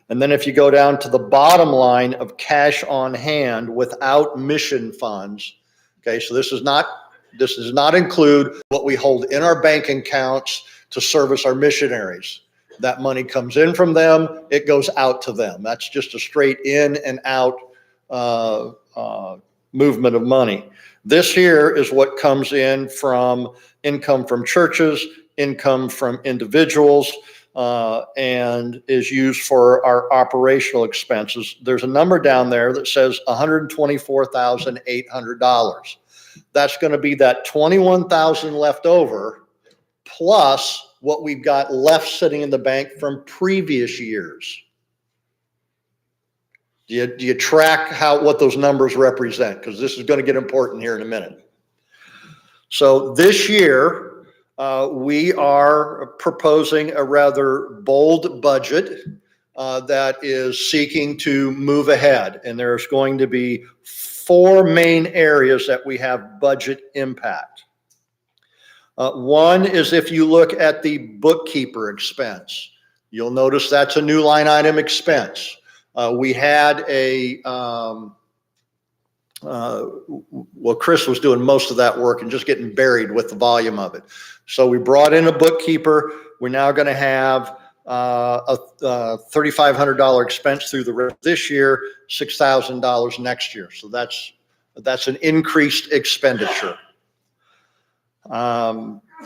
And then if you go down to the bottom line of cash on hand without mission funds, okay, so this does not include what we hold in our bank accounts to service our missionaries. That money comes in from them, it goes out to them. That's just a straight in and out movement of money. This here is what comes in from income from churches, income from individuals, and is used for our operational expenses. There's a number down there that says $124,800. That's going to be that $21,000 left over plus what we've got left sitting in the bank from previous years. Do you track what those numbers represent? Because this is going to get important here in a minute. So this year, we are proposing a rather bold budget that is seeking to move ahead. And there's going to be 4 main areas that we have budget impact. One is if you look at the bookkeeper expense, you'll notice that's a new line item expense. We had well, Chris was doing most of that work and just getting buried with the volume of it. So we brought in a bookkeeper. We're now going to have a $3,500 expense through the rest of this year, $6,000 next year. So that's an increased expenditure.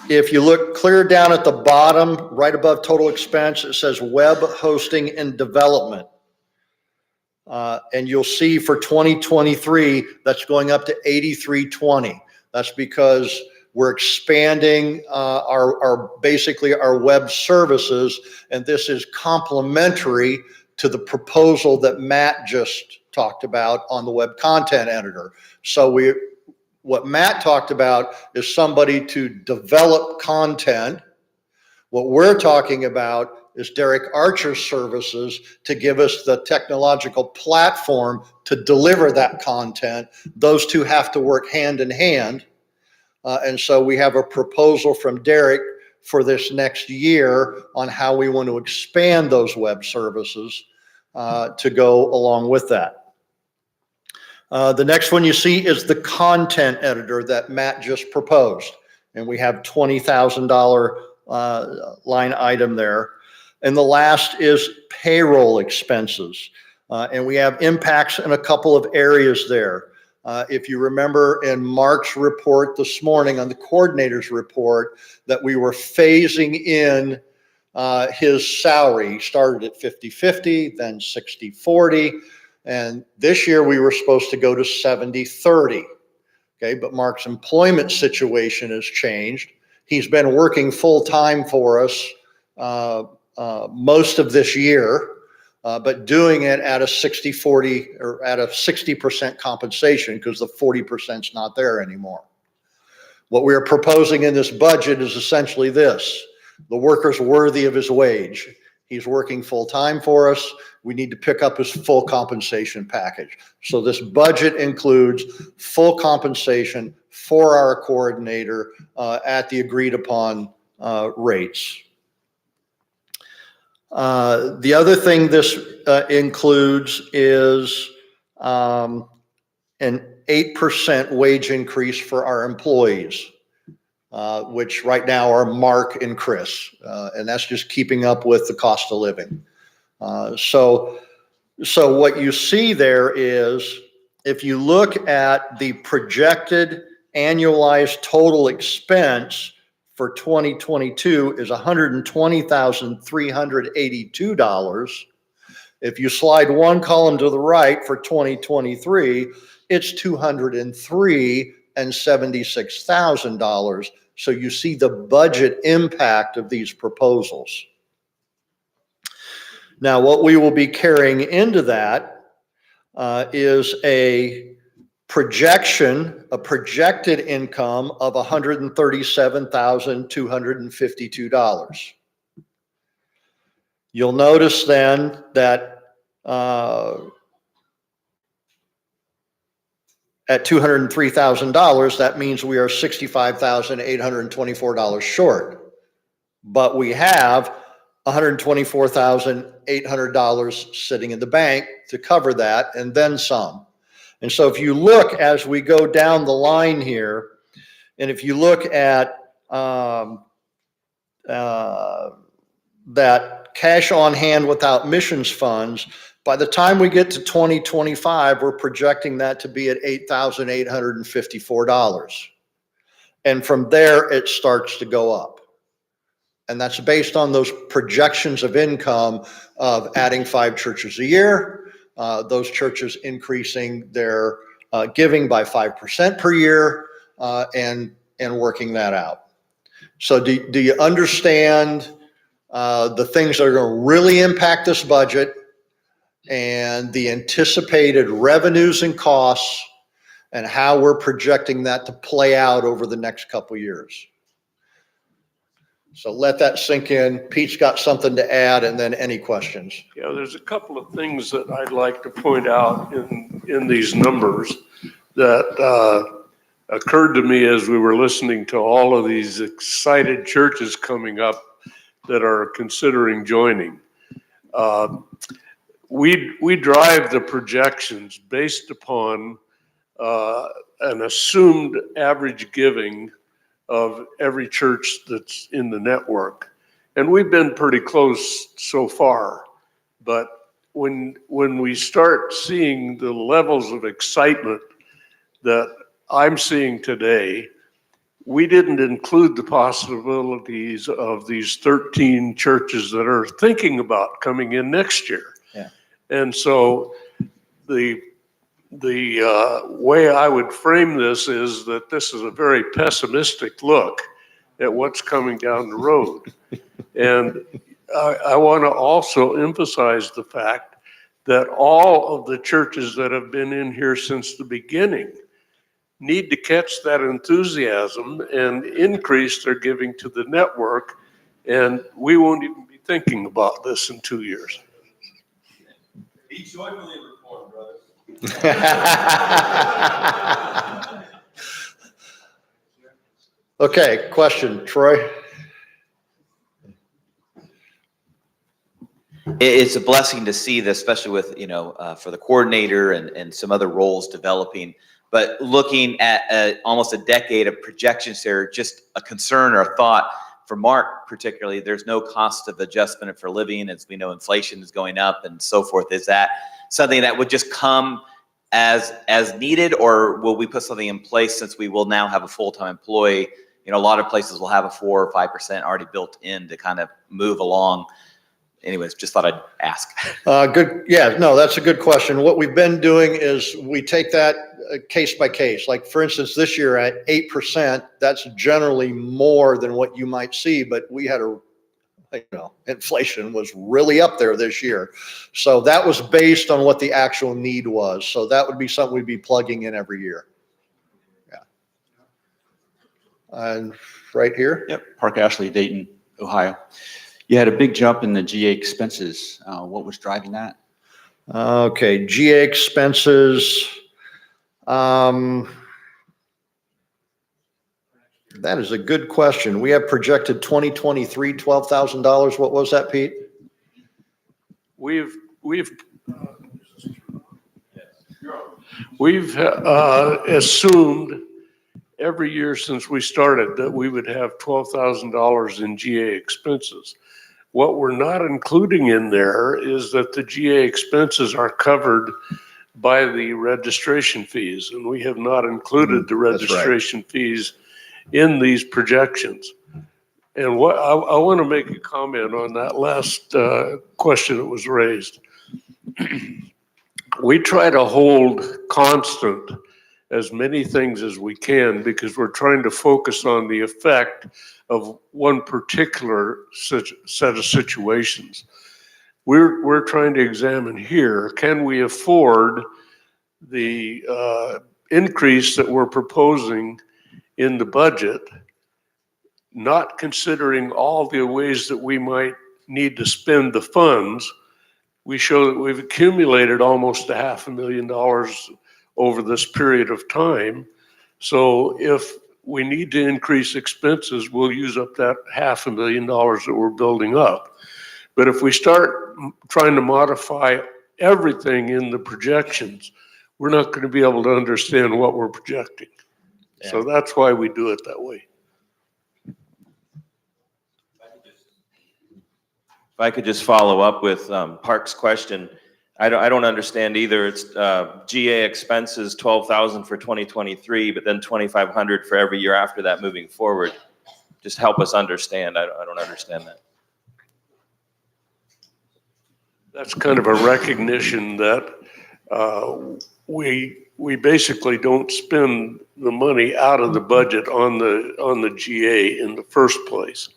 If you look clear down at the bottom, right above total expense, it says web hosting and development. And you'll see for 2023, that's going up to 8320. That's because we're expanding basically our web services, and this is complementary to the proposal that Matt just talked about on the web content editor. So what Matt talked about is somebody to develop content. What we're talking about is Derek Archer's services to give us the technological platform to deliver that content. Those two have to work hand in hand. And so we have a proposal from Derek for this next year on how we want to expand those web services to go along with that. The next one you see is the content editor that Matt just proposed. And we have $20,000 line item there. And the last is payroll expenses. And we have impacts in a couple of areas there. If you remember in Mark's report this morning on the coordinator's report that we were phasing in his salary. He started at 50-50, then 60-40. And this year we were supposed to go to 70-30. Okay, but Mark's employment situation has changed. He's been working full-time for us most of this year, but doing it at a 60-40 or at a 60% compensation because the 40% is not there anymore. What we are proposing in this budget is essentially this: the worker's worthy of his wage. He's working full-time for us. We need to pick up his full compensation package. So this budget includes full compensation for our coordinator at the agreed upon rates. The other thing this includes is an 8% wage increase for our employees, which right now are Mark and Chris, and that's just keeping up with the cost of living. So what you see there is, if you look at the projected annualized total expense for 2022 is $120,382. If you slide one column to the right for 2023, it's $203,076. So you see the budget impact of these proposals. Now, what we will be carrying into that is a projected income of $137,252. You'll notice then that at $203,000, that means we are $65,824 short. But we have $124,800 sitting in the bank to cover that and then some. And so if you look as we go down the line here, and if you look at that cash on hand without missions funds, by the time we get to 2025, we're projecting that to be at $8,854. And from there, it starts to go up. And that's based on those projections of income of adding 5 churches a year, those churches increasing their giving by 5% per year, and working that out. So do you understand the things that are going to really impact this budget and the anticipated revenues and costs and how we're projecting that to play out over the next couple of years? So let that sink in. Pete's got something to add, and then any questions. Yeah, there's a couple of things that I'd like to point out in these numbers that occurred to me as we were listening to all of these excited churches coming up that are considering joining. We drive the projections based upon an assumed average giving of every church that's in the network. And we've been pretty close so far. But when we start seeing the levels of excitement that I'm seeing today, we didn't include the possibilities of these 13 churches that are thinking about coming in next year. Yeah. And so the way I would frame this is that this is a very pessimistic look at what's coming down the road. And I want to also emphasize the fact that all of the churches that have been in here since the beginning need to catch that enthusiasm and increase their giving to the network. And we won't even be thinking about this in 2 years. Be joyfully reformed, brothers. Okay, question, Troy? It's a blessing to see this, especially with, for the coordinator and some other roles developing. But looking at almost a decade of projections here, just a concern or a thought for Mark particularly, there's no cost of adjustment for living. As we know, inflation is going up and so forth. Is that something that would just come as needed, or will we put something in place since we will now have a full-time employee? A lot of places will have a 4 or 5% already built in to kind of move along. Anyways, just thought I'd ask. Good. Yeah, no, that's a good question. What we've been doing is we take that case by case. Like, for instance, this year at 8%, that's generally more than what you might see, but we had inflation was really up there this year. So that was based on what the actual need was. So that would be something we'd be plugging in every year. Yeah. And right here. Yep, Park Ashley, Dayton, Ohio. You had a big jump in the GA expenses. What was driving that? Okay, GA expenses. That is a good question. We have projected 2023, $12,000. What was that, Pete? We've assumed every year since we started that we would have $12,000 in GA expenses. What we're not including in there is that the GA expenses are covered by the registration fees, and we have not included the registration fees in these projections. And what I want to make a comment on that last question that was raised. We try to hold constant as many things as we can because we're trying to focus on the effect of one particular set of situations. We're trying to examine here, can we afford the increase that we're proposing in the budget, not considering all the ways that we might need to spend the funds. We show that we've accumulated almost $500,000 over this period of time. So if we need to increase expenses, we'll use up that $500,000 that we're building up. But if we start trying to modify everything in the projections, we're not going to be able to understand what we're projecting. Yeah. So that's why we do it that way. If I could just follow up with Park's question. I don't understand either. It's GA expenses, 12,000 for 2023, but then 2,500 for every year after that moving forward. Just help us understand. I don't understand that. That's kind of a recognition that we basically don't spend the money out of the budget on the GA in the first place.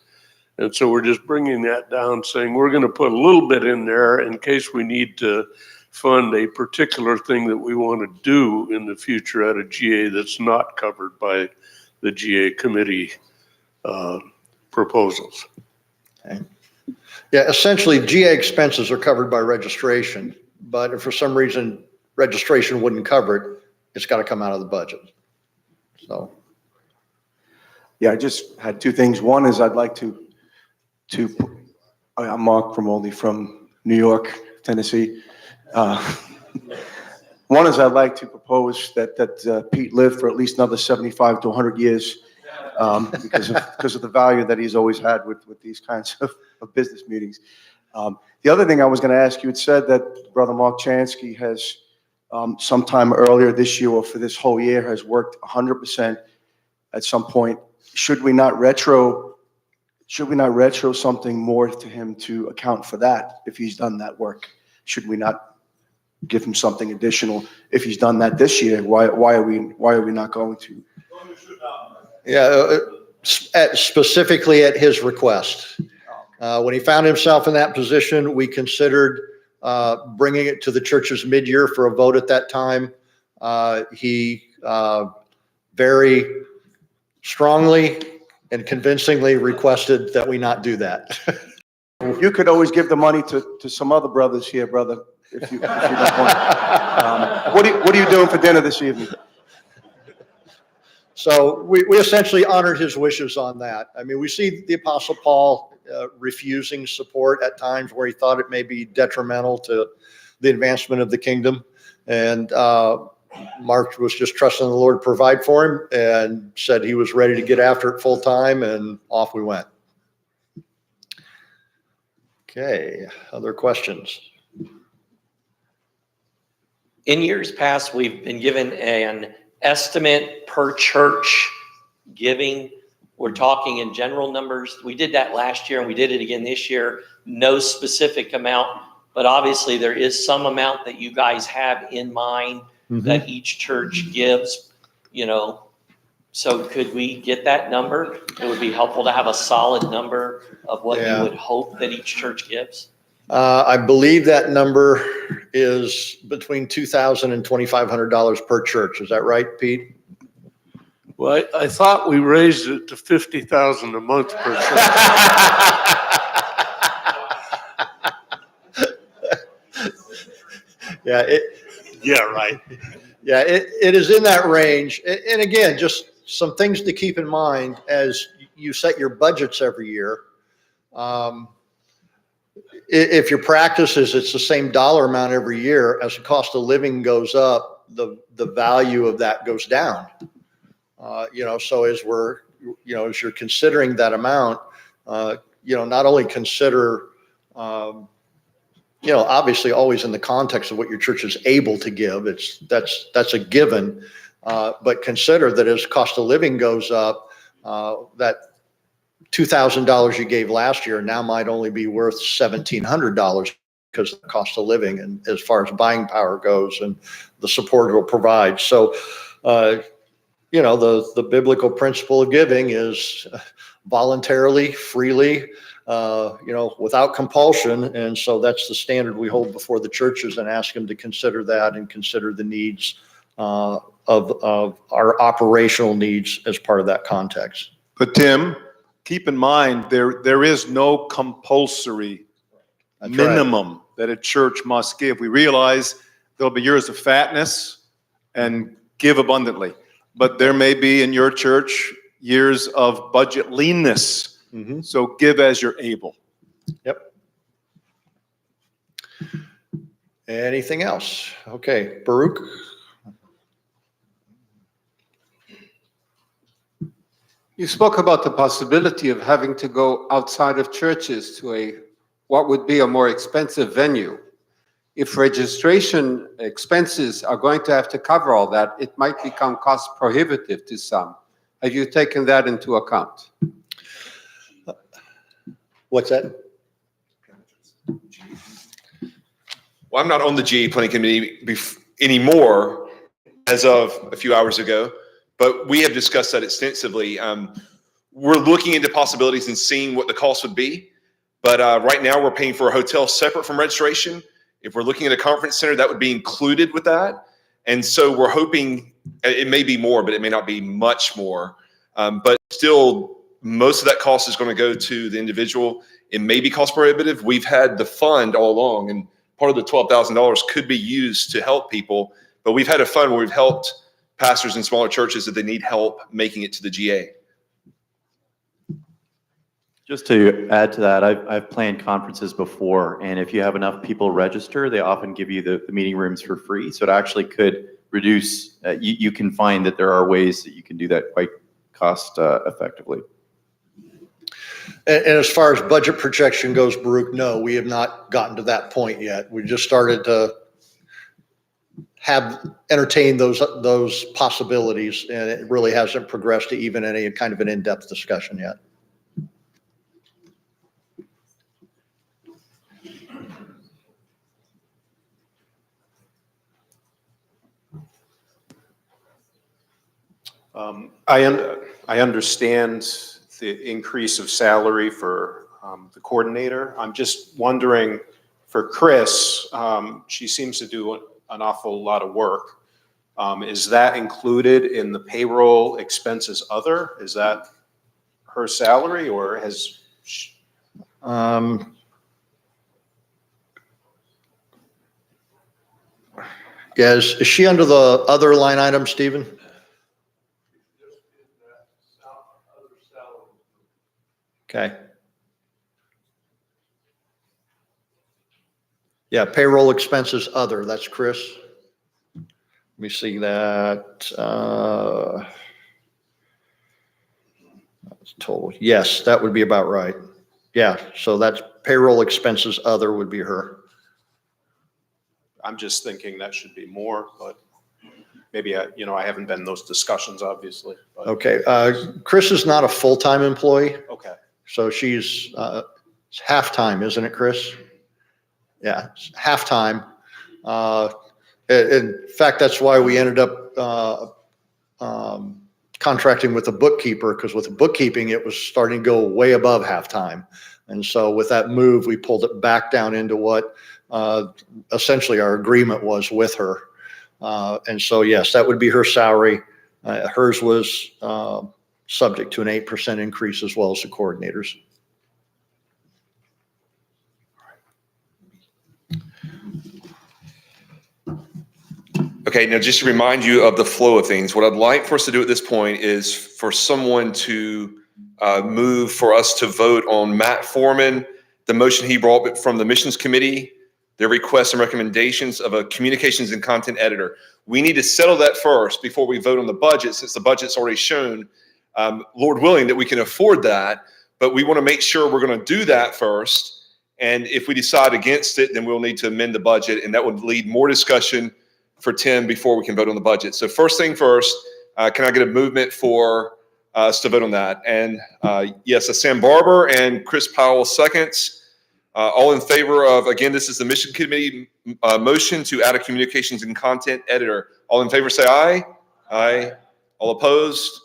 And so we're just bringing that down, saying we're going to put a little bit in there in case we need to fund a particular thing that we want to do in the future at a GA that's not covered by the GA committee proposals. Yeah, essentially GA expenses are covered by registration, but if for some reason registration wouldn't cover it, it's got to come out of the budget. So. Yeah, I just had two things. One is I'd like to I'm Mark Romoli from New York, Tennessee. One is I'd like to propose that Pete live for at least another 75 to 100 years because of the value that he's always had with these kinds of business meetings. The other thing I was going to ask you, it said that Brother Mark Chansky has sometime earlier this year or for this whole year has worked 100% at some point. Should we not retro something more to him to account for that if he's done that work? Should we not give him something additional if he's done that this year? Why are we not going to? Yeah, specifically at his request. When he found himself in that position, we considered bringing it to the church's mid-year for a vote at that time. He very strongly and convincingly requested that we not do that. You could always give the money to some other brothers here, brother, if you don't want. What are you doing for dinner this evening? So we essentially honored his wishes on that. I mean, we see the Apostle Paul refusing support at times where he thought it may be detrimental to the advancement of the kingdom. And Mark was just trusting the Lord to provide for him and said he was ready to get after it full time, and off we went. Okay, other questions? In years past, we've been given an estimate per church giving. We're talking in general numbers. We did that last year and we did it again this year. No specific amount, but obviously there is some amount that you guys have in mind that each church gives, you know. So could we get that number? It would be helpful to have a solid number of what you would hope that each church gives. I believe that number is between $2,000 and $2,500 per church. Is that right, Pete? Well, I thought we raised it to 50,000 a month per church. Yeah, right. Yeah, it is in that range. And again, just some things to keep in mind as you set your budgets every year. If your practice is it's the same dollar amount every year, as the cost of living goes up, the value of that goes down. So as as you're considering that amount, not only consider, obviously always in the context of what your church is able to give, that's a given, but consider that as cost of living goes up, that $2,000 you gave last year now might only be worth $1,700 because of the cost of living and as far as buying power goes and the support it will provide. So, the biblical principle of giving is voluntarily, freely, without compulsion. And so that's the standard we hold before the churches and ask them to consider that and consider the needs of our operational needs as part of that context. But Tim, keep in mind, there is no compulsory minimum that a church must give. We realize there'll be years of fatness and give abundantly. But there may be in your church years of budget leanness. So give as you're able. Yep. Anything else? Okay, Baruch. You spoke about the possibility of having to go outside of churches to what would be a more expensive venue. If registration expenses are going to have to cover all that, it might become cost prohibitive to some. Have you taken that into account? What's that? Well, I'm not on the GA planning committee anymore as of a few hours ago, but we have discussed that extensively. We're looking into possibilities and seeing what the cost would be. But right now we're paying for a hotel separate from registration. If we're looking at a conference center, that would be included with that. And so we're hoping it may be more, but it may not be much more. But still, most of that cost is going to go to the individual. It may be cost prohibitive. We've had the fund all along, and part of the $12,000 could be used to help people, but we've had a fund where we've helped pastors in smaller churches that they need help making it to the GA. Just to add to that, I've planned conferences before, and if you have enough people register, they often give you the meeting rooms for free. So it actually could reduce, you can find that there are ways that you can do that quite cost effectively. And as far as budget projection goes, Baruch, no, we have not gotten to that point yet. We just started to entertain those possibilities, and it really hasn't progressed to even any kind of an in-depth discussion yet. I understand the increase of salary for the coordinator. I'm just wondering, for Chris, she seems to do an awful lot of work. Is that included in the payroll expenses other? Is that her salary, or has she? Yeah, is she under the other line item, Stephen? Okay. Yeah, payroll expenses other, that's Chris. Let me see that. Total, yes, that would be about right. Yeah, so that's payroll expenses other would be her. I'm just thinking that should be more, but maybe I haven't been in those discussions, obviously. But. Okay, Chris is not a full-time employee. Okay. So she's half-time, isn't it, Chris? Yeah, half-time. In fact, that's why we ended up contracting with a bookkeeper, because with the bookkeeping, it was starting to go way above half-time. And so with that move, we pulled it back down into what essentially our agreement was with her. And so, yes, that would be her salary. Hers was subject to an 8% increase as well as the coordinators. Okay, now just to remind you of the flow of things, what I'd like for us to do at this point is for someone to move for us to vote on Matt Foreman, the motion he brought from the missions committee, their requests and recommendations of a communications and content editor. We need to settle that first before we vote on the budget, since the budget's already shown, Lord willing, that we can afford that. But we want to make sure we're going to do that first. And if we decide against it, then we'll need to amend the budget, and that would lead more discussion for Tim before we can vote on the budget. So first thing first, can I get a movement for us to vote on that? And yes, Sam Barber and Chris Powell seconds. All in favor of, again, this is the mission committee motion to add a communications and content editor. All in favor say aye. Aye. All opposed?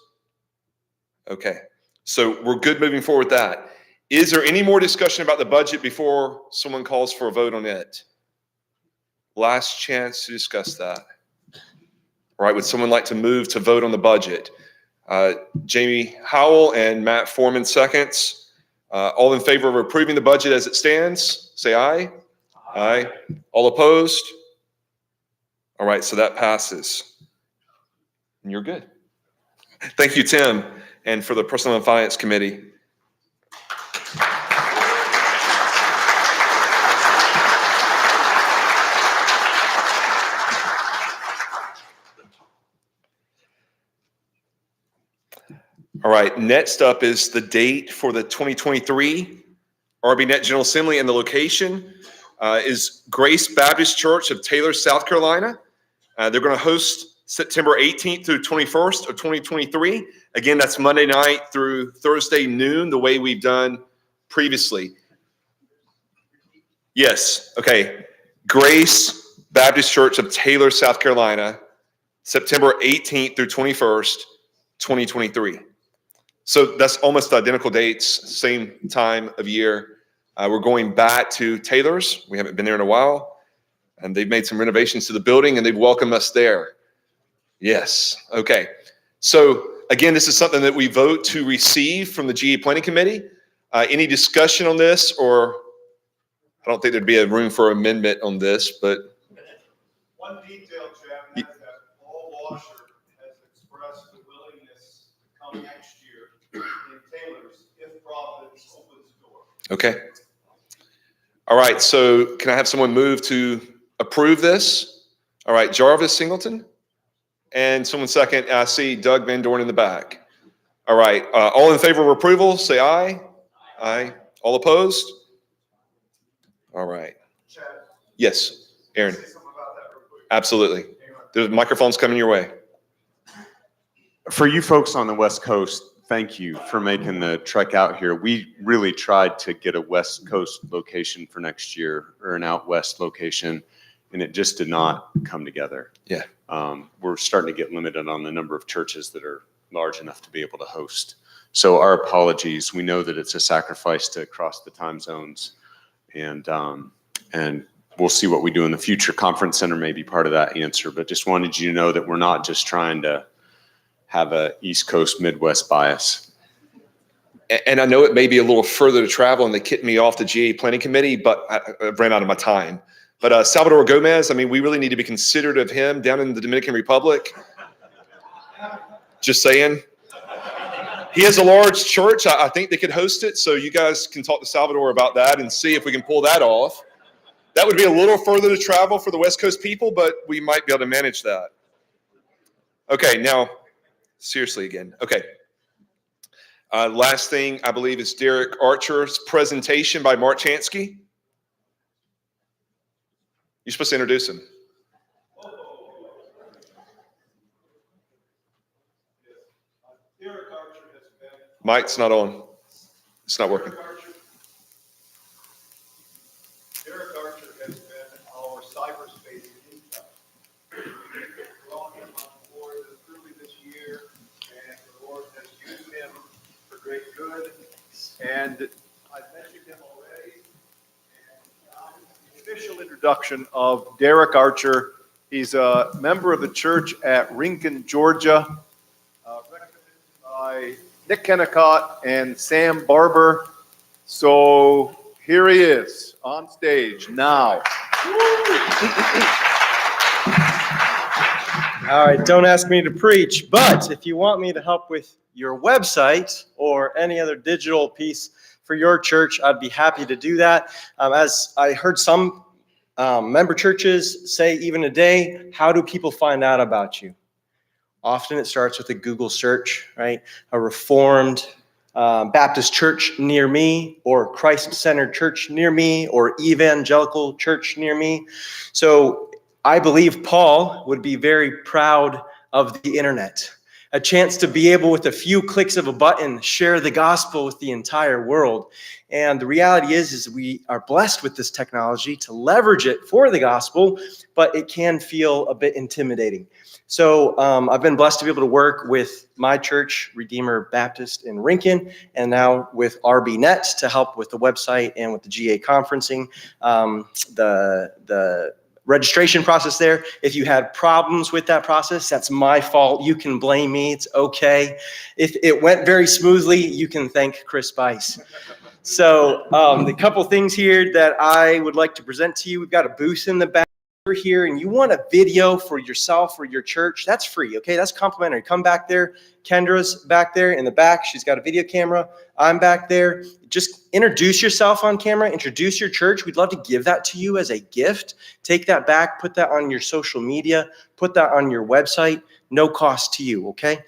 Okay, so we're good moving forward with that. Is there any more discussion about the budget before someone calls for a vote on it? Last chance to discuss that. All right, would someone like to move to vote on the budget? Jamie Howell and Matt Foreman seconds. All in favor of approving the budget as it stands, say aye. Aye. All opposed? All right, so that passes. And you're good. Thank you, Tim, and for the Personnel and Finance Committee. All right, next up is the date for the 2023 RBNet General Assembly, and the location is Grace Baptist Church of Taylor, South Carolina. They're going to host September 18th through 21st of 2023. Again, that's Monday night through Thursday noon, the way we've done previously. Yes, okay. Grace Baptist Church of Taylor, South Carolina, September 18th through 21st, 2023. So that's almost identical dates, same time of year. We're going back to Taylor's. We haven't been there in a while. And they've made some renovations to the building, and they've welcomed us there. Yes. Okay. So Again, this is something that we vote to receive from the GA Planning Committee. Any discussion on this, or I don't think there'd be a room for amendment on this, but. One detail, Chad, is that Paul Washer has expressed the willingness to come next year in Taylor's if Providence opens the door. Okay. All right, so can I have someone move to approve this? All right, Jarvis Singleton, and someone second. I see Doug Van Dorn in the back. All right, all in favor of approval, say aye. Aye. All opposed? All right. Chad, Yes, Aaron. say something about that real quick. Absolutely. The microphone's coming your way. For you folks on the West Coast, thank you for making the trek out here. We really tried to get a West Coast location for next year, or an out West location, and it just did not come together. Yeah. We're starting to get limited on the number of churches that are large enough to be able to host. So our apologies. We know that it's a sacrifice to cross the time zones, and we'll see what we do in the future. Conference Center may be part of that answer, but just wanted you to know that we're not just trying to have a East Coast, Midwest bias. And I know it may be a little further to travel, and they kicked me off the GA Planning Committee, but I ran out of my time. But Salvador Gomez, I mean, we really need to be considerate of him down in the Dominican Republic. Just saying. He has a large church. I think they could host it, so you guys can talk to Salvador about that and see if we can pull that off. That would be a little further to travel for the West Coast people, but we might be able to manage that. Okay, now, seriously again. Okay. Last thing, I believe, is Derek Archer's presentation by Mark Chansky. You're supposed to introduce him. Derek Archer has been. Mike's not on. It's not working. Derek Archer has been our cyberspace insight. We brought him on board early this year, and the Lord has used him for great good. And I've mentioned him already. And the official introduction of Derek Archer. He's a member of the church at Rincon, Georgia, recommended by Nick Kennicott and Sam Barber. So here he is on stage now. All right, don't ask me to preach, but if you want me to help with your website or any other digital piece for your church, I'd be happy to do that. As I heard some member churches say even today, how do people find out about you? Often it starts with a Google search, right? A Reformed Baptist church near me, or Christ-centered church near me, or evangelical church near me. So I believe Paul would be very proud of the internet. A chance to be able, with a few clicks of a button, share the gospel with the entire world. And the reality is we are blessed with this technology to leverage it for the gospel, but it can feel a bit intimidating. So I've been blessed to be able to work with my church, Redeemer Baptist in Rincon, and now with RBNet to help with the website and with the GA conferencing. The registration process there. If you had problems with that process, that's my fault. You can blame me. It's okay. If it went very smoothly, you can thank Chris Bice. So the couple things here that I would like to present to you. We've got a booth in the back here, and you want a video for yourself or your church, that's free, okay? That's complimentary. Come back there. Kendra's back there in the back. She's got a video camera. I'm back there. Just introduce yourself on camera. Introduce your church. We'd love to give that to you as a gift. Take that back. Put that on your social media. Put that on your website. No cost to you, okay?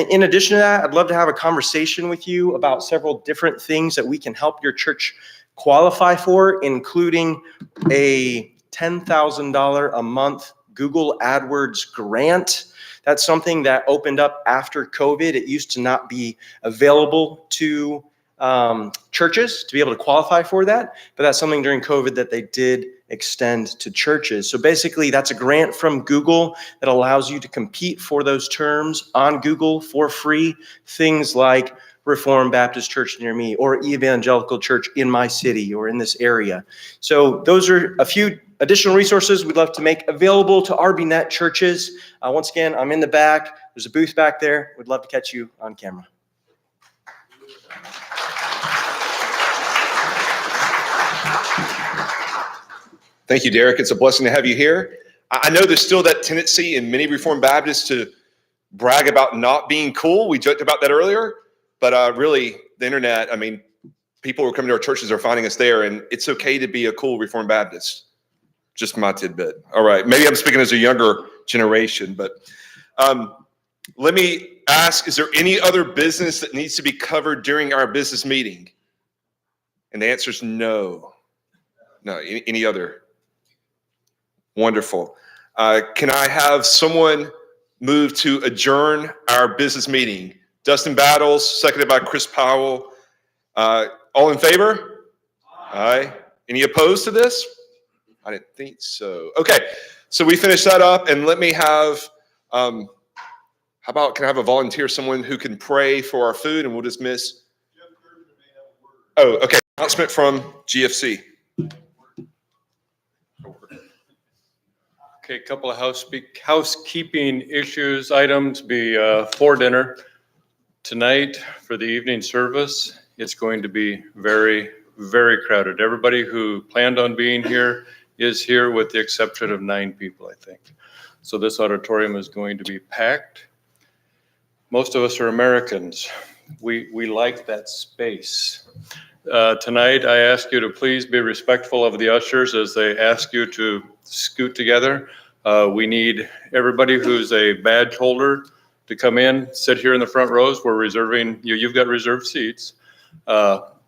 In addition to that, I'd love to have a conversation with you about several different things that we can help your church qualify for, including a $10,000 a month Google AdWords grant. That's something that opened up after COVID. It used to not be available to churches to be able to qualify for that, but that's something during COVID that they did extend to churches. So basically, that's a grant from Google that allows you to compete for those terms on Google for free. Things like Reformed Baptist Church near me, or Evangelical Church in my city or in this area. So those are a few additional resources we'd love to make available to RBNet churches. Once again, I'm in the back. There's a booth back there. We'd love to catch you on camera. Thank you, Derek. It's a blessing to have you here. I know there's still that tendency in many Reformed Baptists to brag about not being cool. We joked about that earlier, but really, the internet, I mean, people who are coming to our churches are finding us there, and it's okay to be a cool Reformed Baptist. Just my tidbit. All right. Maybe I'm speaking as a younger generation, but let me ask, is there any other business that needs to be covered during our business meeting? And the answer is no. No, any other? Wonderful. Can I have someone move to adjourn our business meeting? Dustin Battles, seconded by Chris Powell. All in favor? Aye. Any opposed to this? I didn't think so. Okay, so we finished that up, and let me have, how about, can I have a volunteer, someone who can pray for our food, and we'll dismiss? Oh, okay, announcement from GFC. Okay, a couple of housekeeping items for dinner. Tonight, for the evening service, it's going to be very, very crowded. Everybody who planned on being here is here with the exception of 9 people, I think. So this auditorium is going to be packed. Most of us are Americans. We like that space. Tonight, I ask you to please be respectful of the ushers as they ask you to scoot together. We need everybody who's a badge holder to come in, sit here in the front rows. We're reserving, you've got reserved seats.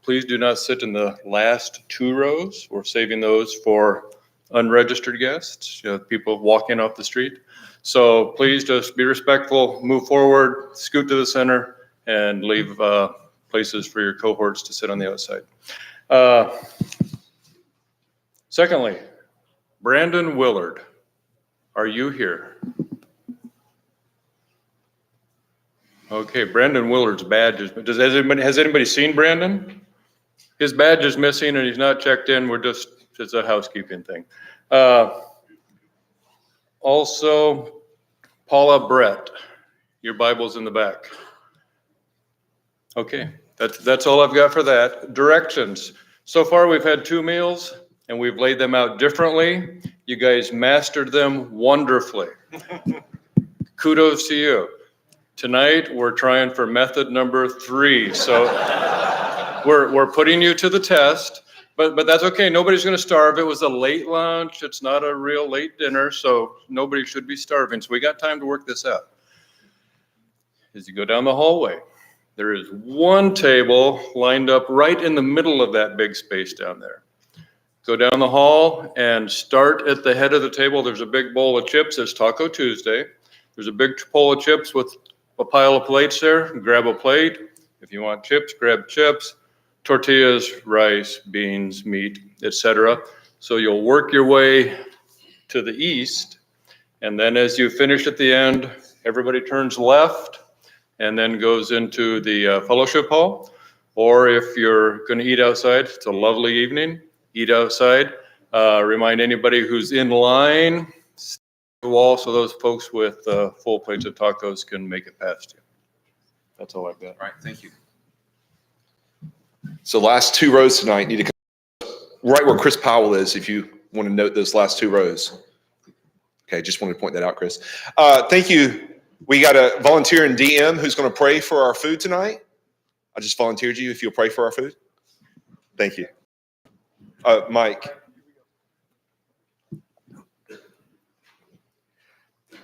Please do not sit in the last 2 rows. We're saving those for unregistered guests, people walking off the street. So please just be respectful, move forward, scoot to the center, and leave places for your cohorts to sit on the outside. Secondly, Brandon Willard, are you here? Okay, Brandon Willard's badge is, has anybody seen Brandon? His badge is missing and he's not checked in. It's a housekeeping thing. Also, Paula Brett, your Bible's in the back. Okay, that's all I've got for that. Directions. So far, we've had 2 meals and we've laid them out differently. You guys mastered them wonderfully. Kudos to you. Tonight, we're trying for method number 3. So we're putting you to the test, but that's okay. Nobody's going to starve. It was a late lunch. It's not a real late dinner, so nobody should be starving. So we got time to work this out. As you go down the hallway, there is 1 table lined up right in the middle of that big space down there. Go down the hall and start at the head of the table. There's a big bowl of chips. It's Taco Tuesday. There's a big bowl of chips with a pile of plates there. Grab a plate. If you want chips, grab chips. Tortillas, rice, beans, meat, etc. So you'll work your way to the east, and then as you finish at the end, everybody turns left and then goes into the fellowship hall. Or if you're going to eat outside, it's a lovely evening, eat outside. Remind anybody who's in line, stay at the wall so those folks with full plates of tacos can make it past you. That's all I've got. All right, thank you. So last 2 rows tonight need to come right where Chris Powell is, if you want to note those last 2 rows. Okay, just wanted to point that out, Chris. Thank you. We got a volunteer in DM who's going to pray for our food tonight. I just volunteered you if you'll pray for our food. Thank you. Mike.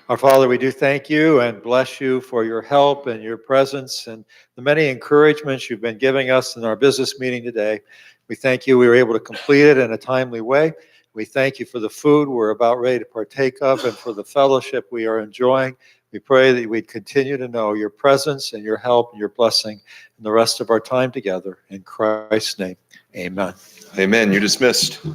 Our Father, we do thank you and bless you for your help and your presence and the many encouragements you've been giving us in our business meeting today. We thank you we were able to complete it in a timely way. We thank you for the food we're about ready to partake of and for the fellowship we are enjoying. We pray that we'd continue to know your presence and your help and your blessing in the rest of our time together. In Christ's name, amen. Amen. You're dismissed.